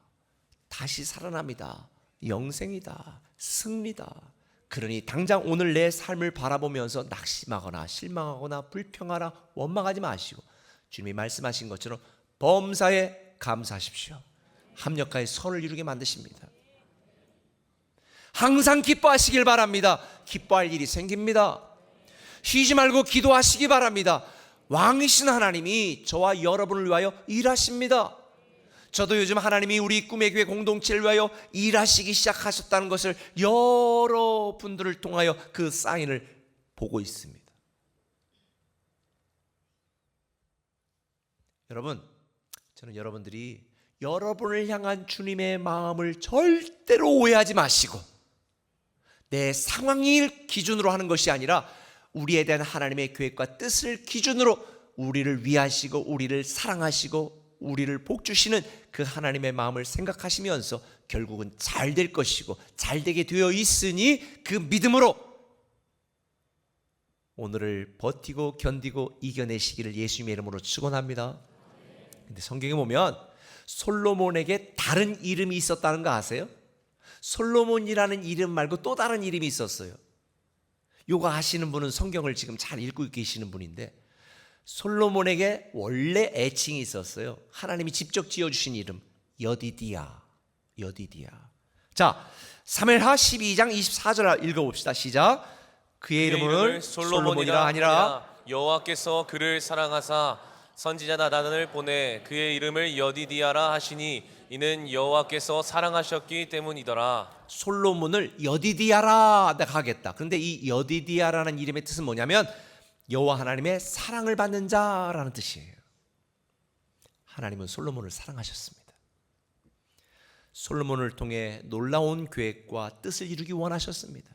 다시 살아납니다, 영생이다, 승리다. 그러니 당장 오늘 내 삶을 바라보면서 낙심하거나 실망하거나 불평하거나 원망하지 마시고 주님이 말씀하신 것처럼 범사에 감사하십시오. 합력하여 선을 이루게 만드십니다. 항상 기뻐하시길 바랍니다. 기뻐할 일이 생깁니다. 쉬지 말고 기도하시기 바랍니다. 왕이신 하나님이 저와 여러분을 위하여 일하십니다. 저도 요즘 하나님이 우리 꿈의 교회 공동체를 위하여 일하시기 시작하셨다는 것을 여러분들을 통하여 그 사인을 보고 있습니다. 여러분, 저는 여러분들이 여러분을 향한 주님의 마음을 절대로 오해하지 마시고 내 상황을 기준으로 하는 것이 아니라 우리에 대한 하나님의 계획과 뜻을 기준으로 우리를 위하시고 우리를 사랑하시고 우리를 복주시는 그 하나님의 마음을 생각하시면서 결국은 잘 될 것이고 잘 되게 되어 있으니 그 믿음으로 오늘을 버티고 견디고 이겨내시기를 예수님의 이름으로 축원합니다. 근데 성경에 보면 솔로몬에게 다른 이름이 있었다는 거 아세요? 솔로몬이라는 이름 말고 또 다른 이름이 있었어요. 요거 아시는 분은 성경을 지금 잘 읽고 계시는 분인데, 솔로몬에게 원래 애칭이 있었어요. 하나님이 직접 지어주신 이름 여디디야. 자, 사무엘하 12장 24절 읽어봅시다. 시작. 그의 이름을 솔로몬이라 하니라. 여호와께서 그를 사랑하사 선지자 나단을 보내 그의 이름을 여디디아라 하시니 이는 여호와께서 사랑하셨기 때문이더라. 솔로몬을 여디디아라 내가 하겠다. 그런데 이 여디디아라는 이름의 뜻은 뭐냐면 여호와 하나님의 사랑을 받는 자라는 뜻이에요. 하나님은 솔로몬을 사랑하셨습니다. 솔로몬을 통해 놀라운 계획과 뜻을 이루기 원하셨습니다.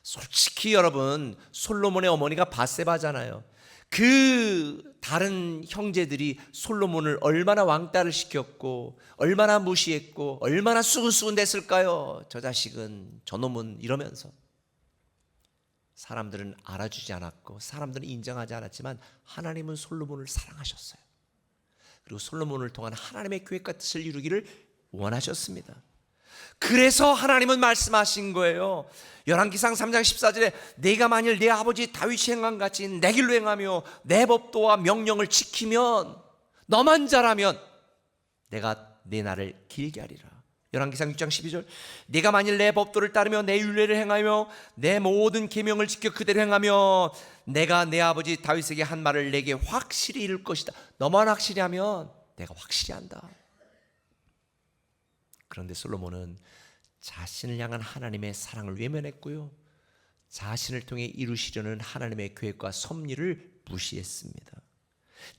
솔직히 여러분, 솔로몬의 어머니가 바세바잖아요. 그 다른 형제들이 솔로몬을 얼마나 왕따를 시켰고 얼마나 무시했고 얼마나 수근수근 됐을까요? 저 자식은, 저놈은 이러면서 사람들은 알아주지 않았고 사람들은 인정하지 않았지만 하나님은 솔로몬을 사랑하셨어요. 그리고 솔로몬을 통한 하나님의 계획과 뜻을 이루기를 원하셨습니다. 그래서 하나님은 말씀하신 거예요. 열왕기상 3장 14절에 내가 만일 내 아버지 다윗이 행한 같이 내 길로 행하며 내 법도와 명령을 지키면 너만 잘하면 내가 내 날을 길게 하리라. 열왕기상 6장 12절 내가 만일 내 법도를 따르며 내 율례를 행하며 내 모든 계명을 지켜 그대로 행하며 내가 내 아버지 다윗에게 한 말을 내게 확실히 이룰 것이다. 너만 확실히 하면 내가 확실히 한다. 그런데 솔로몬은 자신을 향한 하나님의 사랑을 외면했고요, 자신을 통해 이루시려는 하나님의 계획과 섭리를 무시했습니다.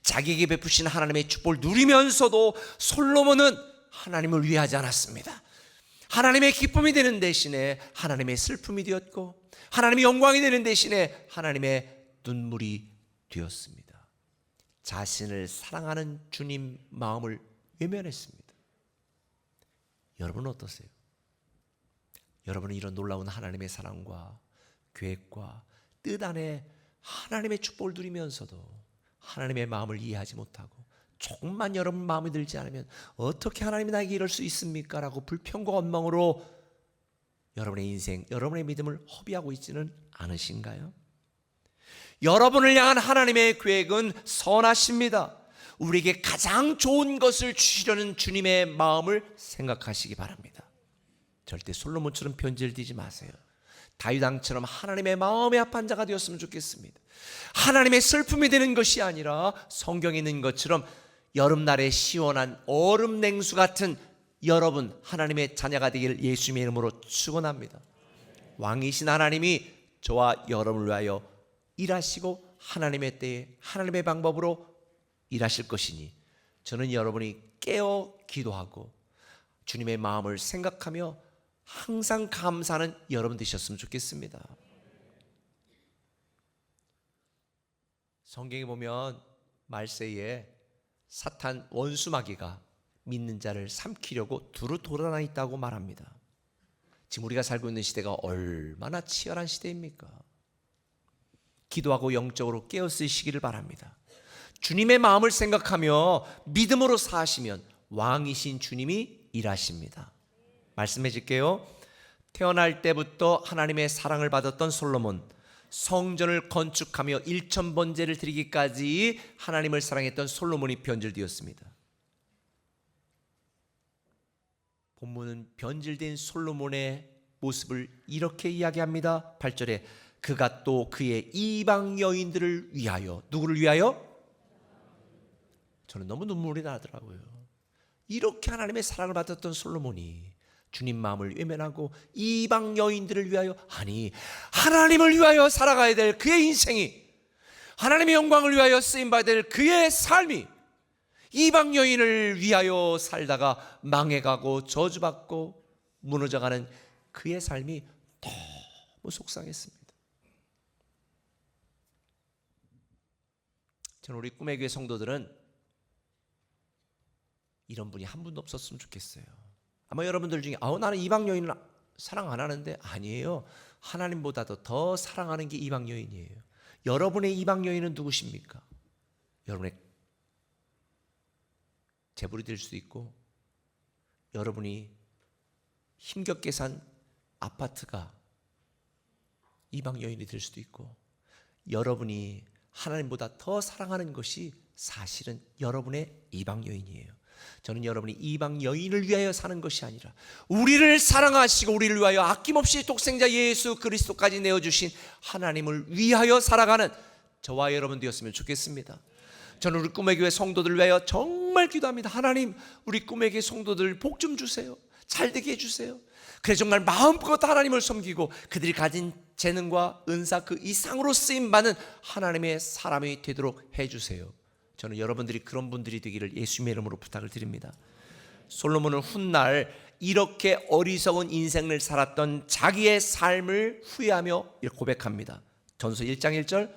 자기에게 베푸신 하나님의 축복을 누리면서도 솔로몬은 하나님을 위하지 않았습니다. 하나님의 기쁨이 되는 대신에 하나님의 슬픔이 되었고 하나님의 영광이 되는 대신에 하나님의 눈물이 되었습니다. 자신을 사랑하는 주님 마음을 외면했습니다. 여러분은 어떠세요? 여러분은 이런 놀라운 하나님의 사랑과 계획과 뜻 안에 하나님의 축복을 누리면서도 하나님의 마음을 이해하지 못하고 조금만 여러분 마음에 들지 않으면 어떻게 하나님이 나에게 이럴 수 있습니까? 라고 불평과 원망으로 여러분의 인생, 여러분의 믿음을 허비하고 있지는 않으신가요? 여러분을 향한 하나님의 계획은 선하십니다. 우리에게 가장 좋은 것을 주시려는 주님의 마음을 생각하시기 바랍니다. 절대 솔로몬처럼 변질되지 마세요. 다윗 왕처럼 하나님의 마음에 합한 자가 되었으면 좋겠습니다. 하나님의 슬픔이 되는 것이 아니라 성경에 있는 것처럼 여름날의 시원한 얼음 냉수 같은 여러분 하나님의 자녀가 되기를 예수님의 이름으로 축원합니다. 왕이신 하나님이 저와 여러분을 위하여 일하시고 하나님의 때에 하나님의 방법으로 일하실 것이니 저는 여러분이 깨어 기도하고 주님의 마음을 생각하며 항상 감사하는 여러분 되셨으면 좋겠습니다. 성경에 보면 말세에 사탄 원수 마귀가 믿는 자를 삼키려고 두루 돌아나 있다고 말합니다. 지금 우리가 살고 있는 시대가 얼마나 치열한 시대입니까? 기도하고 영적으로 깨어 쓰시기를 바랍니다. 주님의 마음을 생각하며 믿음으로 사시면 왕이신 주님이 일하십니다. 말씀해 줄게요. 태어날 때부터 하나님의 사랑을 받았던 솔로몬, 성전을 건축하며 1000번제를 드리기까지 하나님을 사랑했던 솔로몬이 변질되었습니다. 본문은 변질된 솔로몬의 모습을 이렇게 이야기합니다. 8절에 그가 또 그의 이방 여인들을 위하여, 누구를 위하여? 저는 너무 눈물이 나더라고요. 이렇게 하나님의 사랑을 받았던 솔로몬이 주님 마음을 외면하고 이방 여인들을 위하여, 아니 하나님을 위하여 살아가야 될 그의 인생이, 하나님의 영광을 위하여 쓰임받아야 될 그의 삶이 이방 여인을 위하여 살다가 망해가고 저주받고 무너져가는 그의 삶이 너무 속상했습니다. 저는 우리 꿈의 교회 성도들은 이런 분이 한 분도 없었으면 좋겠어요. 아마 여러분들 중에 나는 이방 여인을 사랑 안 하는데, 아니에요. 하나님보다도 더 사랑하는 게 이방 여인이에요. 여러분의 이방 여인은 누구십니까? 여러분의 재물이 될 수도 있고, 여러분이 힘겹게 산 아파트가 이방 여인이 될 수도 있고, 여러분이 하나님보다 더 사랑하는 것이 사실은 여러분의 이방 여인이에요. 저는 여러분이 이방 여인을 위하여 사는 것이 아니라 우리를 사랑하시고 우리를 위하여 아낌없이 독생자 예수 그리스도까지 내어주신 하나님을 위하여 살아가는 저와 여러분 되었으면 좋겠습니다. 저는 우리 꿈의 교회 성도들을 위하여 정말 기도합니다. 하나님, 우리 꿈의 교회 성도들 복 좀 주세요. 잘되게 해주세요. 그래 정말 마음껏 하나님을 섬기고 그들이 가진 재능과 은사 그 이상으로 쓰임받는 하나님의 사람이 되도록 해주세요. 저는 여러분들이 그런 분들이 되기를 예수님의 이름으로 부탁을 드립니다. 솔로몬은 훗날 이렇게 어리석은 인생을 살았던 자기의 삶을 후회하며 이렇게 고백합니다. 전서 1장 1절,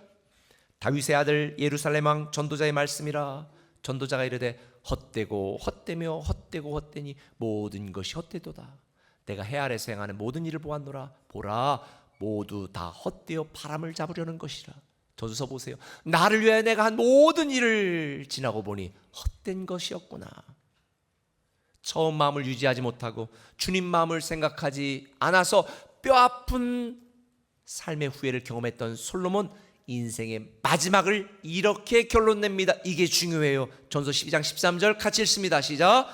다윗의 아들 예루살렘 왕 전도자의 말씀이라. 전도자가 이르되 헛되고 헛되며 헛되고 헛되니 모든 것이 헛되도다. 내가 해 아래서 행하는 모든 일을 보았노라. 보라, 모두 다 헛되어 바람을 잡으려는 것이라. 전서 보세요. 나를 위하여 내가 한 모든 일을 지나고 보니 헛된 것이었구나. 처음 마음을 유지하지 못하고 주님 마음을 생각하지 않아서 뼈아픈 삶의 후회를 경험했던 솔로몬, 인생의 마지막을 이렇게 결론냅니다. 이게 중요해요. 전서 12장 13절 같이 읽습니다. 시작.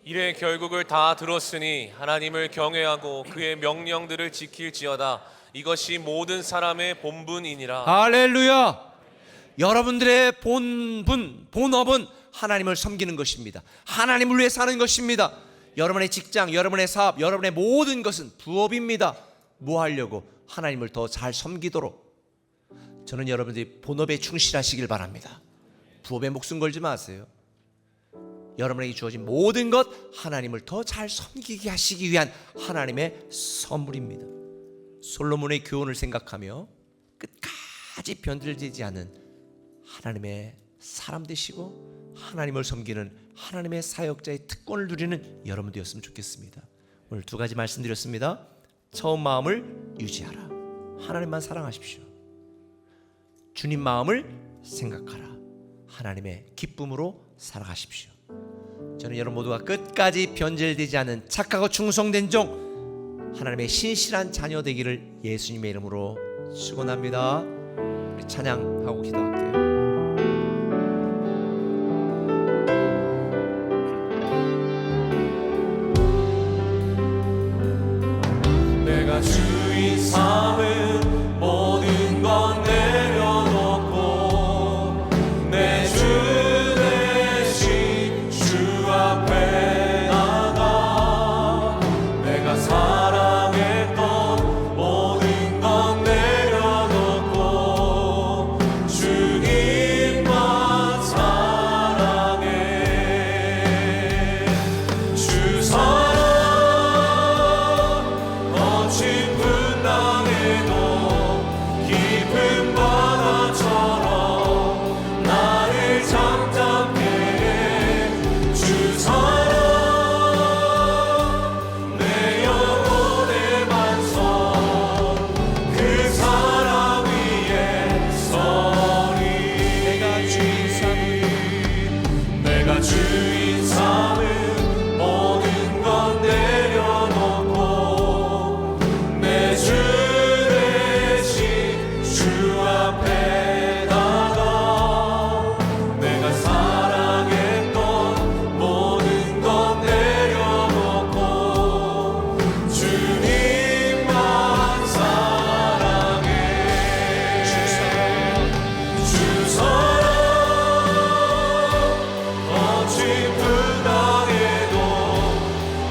이래 결국을 다 들었으니 하나님을 경외하고 그의 명령들을 지킬지어다. 이것이 모든 사람의 본분이니라. 할렐루야. 여러분들의 본업은 하나님을 섬기는 것입니다. 하나님을 위해 사는 것입니다. 여러분의 직장, 여러분의 사업, 여러분의 모든 것은 부업입니다. 뭐 하려고? 하나님을 더 잘 섬기도록. 저는 여러분들이 본업에 충실하시길 바랍니다. 부업에 목숨 걸지 마세요. 여러분에게 주어진 모든 것 하나님을 더 잘 섬기게 하시기 위한 하나님의 선물입니다. 솔로몬의 교훈을 생각하며 끝까지 변질되지 않은 하나님의 사람 되시고 하나님을 섬기는 하나님의 사역자의 특권을 누리는 여러분 되었으면 좋겠습니다. 오늘 두 가지 말씀드렸습니다. 처음 마음을 유지하라. 하나님만 사랑하십시오. 주님 마음을 생각하라. 하나님의 기쁨으로 살아가십시오. 저는 여러분 모두가 끝까지 변질되지 않은 착하고 충성된 종, 하나님의 신실한 자녀 되기를 예수님의 이름으로 축원합니다. 우리 찬양하고 기도할게요. 내가 주인 삼은 모든 건 내려놓고 내 주 대신 주 앞에 나가. 내가 사랑했던 모든 건 내려놓고 주님만 사랑해. 주 사랑 거친 분당에도 깊은 바다처럼 나를 잠잠케 해. 주 사랑 내 영혼의 반성, 그 사랑 위에 서리. 내가 주인 삼은 모든 건 내려놓고 내 주 대신 주 앞에 나가. 내가 사랑했던 모든 건 내려놓고 주님만 사랑해. 주 사랑 거친 분당에도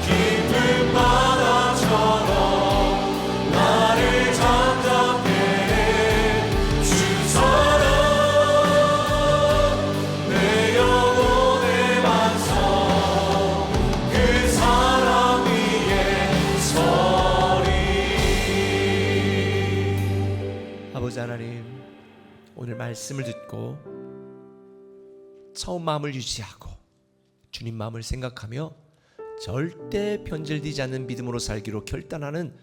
깊은 바다처럼 나를 잠잠케 해. 주 사랑 내 영혼의 반성, 그 사랑 위에 서리. 아버지 하나님, 오늘 말씀을 듣고 처음 마음을 유지하고 주님 마음을 생각하며 절대 변질되지 않는 믿음으로 살기로 결단하는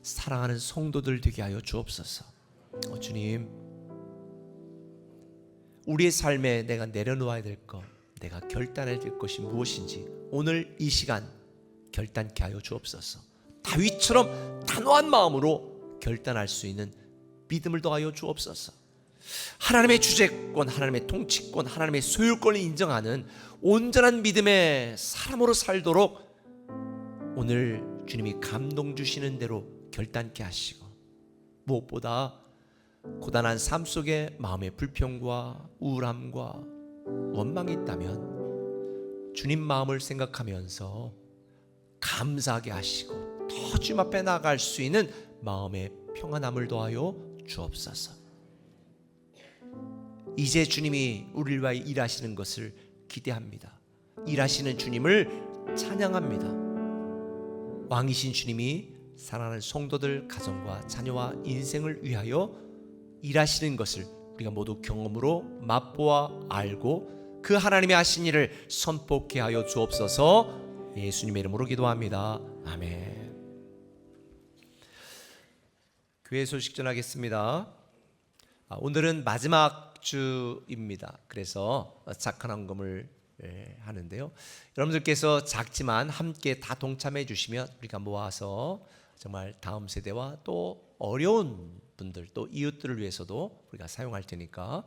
사랑하는 성도들 되게 하여 주옵소서. 주님, 우리의 삶에 내가 내려놓아야 될 것, 내가 결단해야 될 것이 무엇인지 오늘 이 시간 결단케 하여 주옵소서. 다윗처럼 단호한 마음으로 결단할 수 있는 믿음을 더하여 주옵소서. 하나님의 주재권, 하나님의 통치권, 하나님의 소유권을 인정하는 온전한 믿음의 사람으로 살도록 오늘 주님이 감동 주시는 대로 결단케 하시고, 무엇보다 고단한 삶 속에 마음의 불평과 우울함과 원망이 있다면 주님 마음을 생각하면서 감사하게 하시고 더 주님 앞에 나아갈 수 있는 마음의 평안함을 더하여 주옵소서. 이제 주님이 우리를 위하여 일하시는 것을 기대합니다. 일하시는 주님을 찬양합니다. 왕이신 주님이 사랑하는 성도들 가정과 자녀와 인생을 위하여 일하시는 것을 우리가 모두 경험으로 맛보아 알고 그 하나님의 하신 일을 선포케 하여 주옵소서. 예수님의 이름으로 기도합니다. 아멘. 교회 소식 전하겠습니다. 오늘은 마지막 주입니다. 그래서 착한 헌금을 하는데요. 여러분들께서 작지만 함께 다 동참해 주시면 우리가 모아서 정말 다음 세대와 또 어려운 분들, 또 이웃들을 위해서도 우리가 사용할 테니까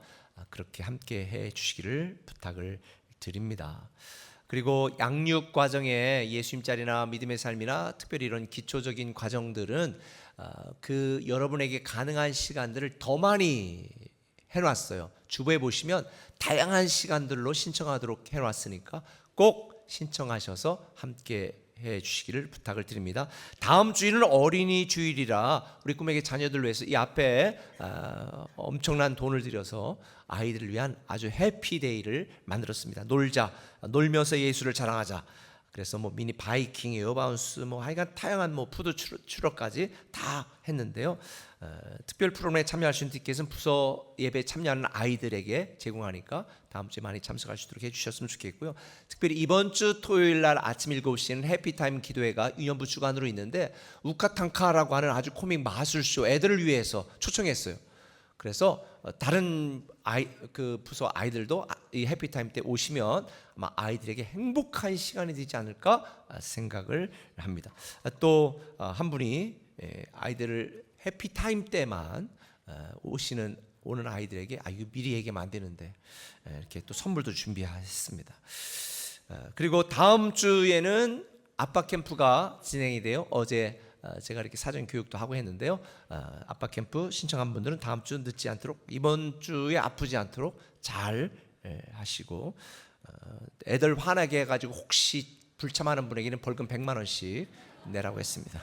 그렇게 함께 해 주시기를 부탁을 드립니다. 그리고 양육 과정에 예수님 자리나 믿음의 삶이나 특별히 이런 기초적인 과정들은 그 여러분에게 가능한 시간들을 더 많이 해놨어요. 주부에 보시면 다양한 시간들로 신청하도록 해놨으니까 꼭 신청하셔서 함께 해 주시기를 부탁을 드립니다. 다음 주일은 어린이 주일이라 우리 꿈에게 자녀들 위해서 이 앞에 엄청난 돈을 들여서 아이들을 위한 아주 해피데이를 만들었습니다. 놀면서 예수를 자랑하자. 그래서 뭐 미니 바이킹, 에어바운스, 뭐 하여간 다양한 뭐 푸드 추러까지 다 했는데요. 특별 프로그램에 참여하신 티켓은 부서 예배 참여하는 아이들에게 제공하니까 다음 주에 많이 참석할 수 있도록 해주셨으면 좋겠고요. 특별히 이번 주 토요일 날 아침 7시에는 해피타임 기도회가 유년부 주간으로 있는데 우카탕카라고 하는 아주 코믹 마술쇼 애들을 위해서 초청했어요. 그래서 다른 그 부서 아이들도 이 해피타임 때 오시면 아마 아이들에게 행복한 시간이 되지 않을까 생각을 합니다. 또 한 분이 아이들을 해피타임 때만 오는 아이들에게 이거 미리 얘기하면 안 되는데 이렇게 또 선물도 준비했습니다. 그리고 다음 주에는 아빠 캠프가 진행이 돼요. 어제 제가 이렇게 사전 교육도 하고 했는데요. 아빠 캠프 신청한 분들은 다음 주 늦지 않도록, 이번 주에 아프지 않도록 잘 하시고, 애들 화나게 해가지고 혹시 불참하는 분에게는 벌금 100만 원씩 내라고 했습니다.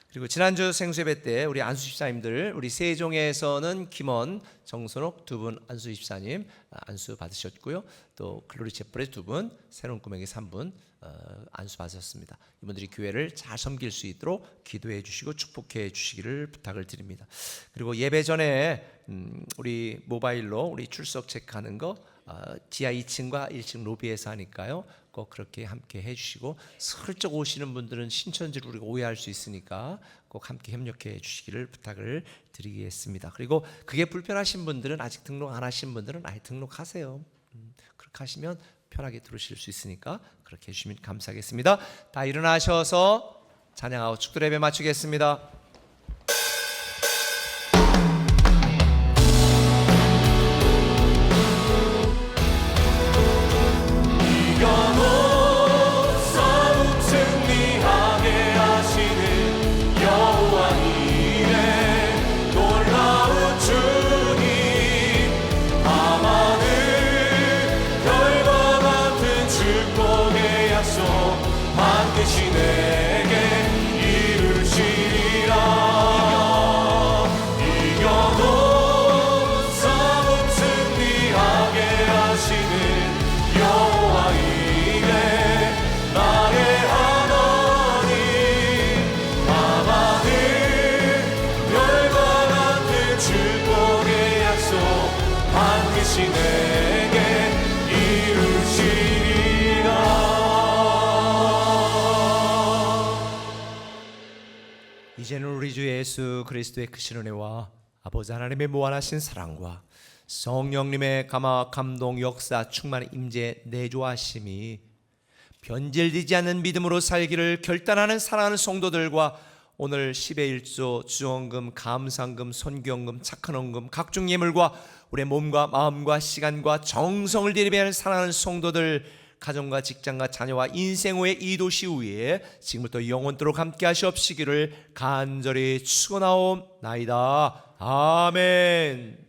그리고 지난주 생수예배 때 우리 안수 집사님들, 우리 세종에서는 김원, 정선옥 두 분 안수 집사님 안수 받으셨고요. 또 글로리 채플의 두 분, 새로운 꿈에게 3분 안수 받으셨습니다. 이분들이 교회를 잘 섬길 수 있도록 기도해 주시고 축복해 주시기를 부탁을 드립니다. 그리고 예배 전에 우리 모바일로 우리 출석 체크하는 거 지하 2층과 1층 로비에서 하니까요. 꼭 그렇게 함께 해주시고, 슬쩍 오시는 분들은 신천지를 우리가 오해할 수 있으니까 꼭 함께 협력해 주시기를 부탁을 드리겠습니다. 그리고 그게 불편하신 분들은, 아직 등록 안 하신 분들은 아예 등록하세요. 그렇게 하시면 편하게 들으실 수 있으니까 그렇게 해주시면 감사하겠습니다. 다 일어나셔서 찬양하고 축도 예배 마치겠습니다. 이제는 우리 주 예수 그리스도의 크신 은혜와 아버지 하나님의 무한하신 사랑과 성령님의 감화 감동 역사 충만의 임재 내조하심이 변질되지 않는 믿음으로 살기를 결단하는 사랑하는 성도들과 오늘 10의 1조, 주원금, 감상금, 선교원금, 착한 헌금, 각종 예물과 우리의 몸과 마음과 시간과 정성을 예배하는 사랑하는 성도들, 가정과 직장과 자녀와 인생 후의 이 도시 위에 지금부터 영원토록 함께 하시옵시기를 간절히 축원하옵나이다. 아멘.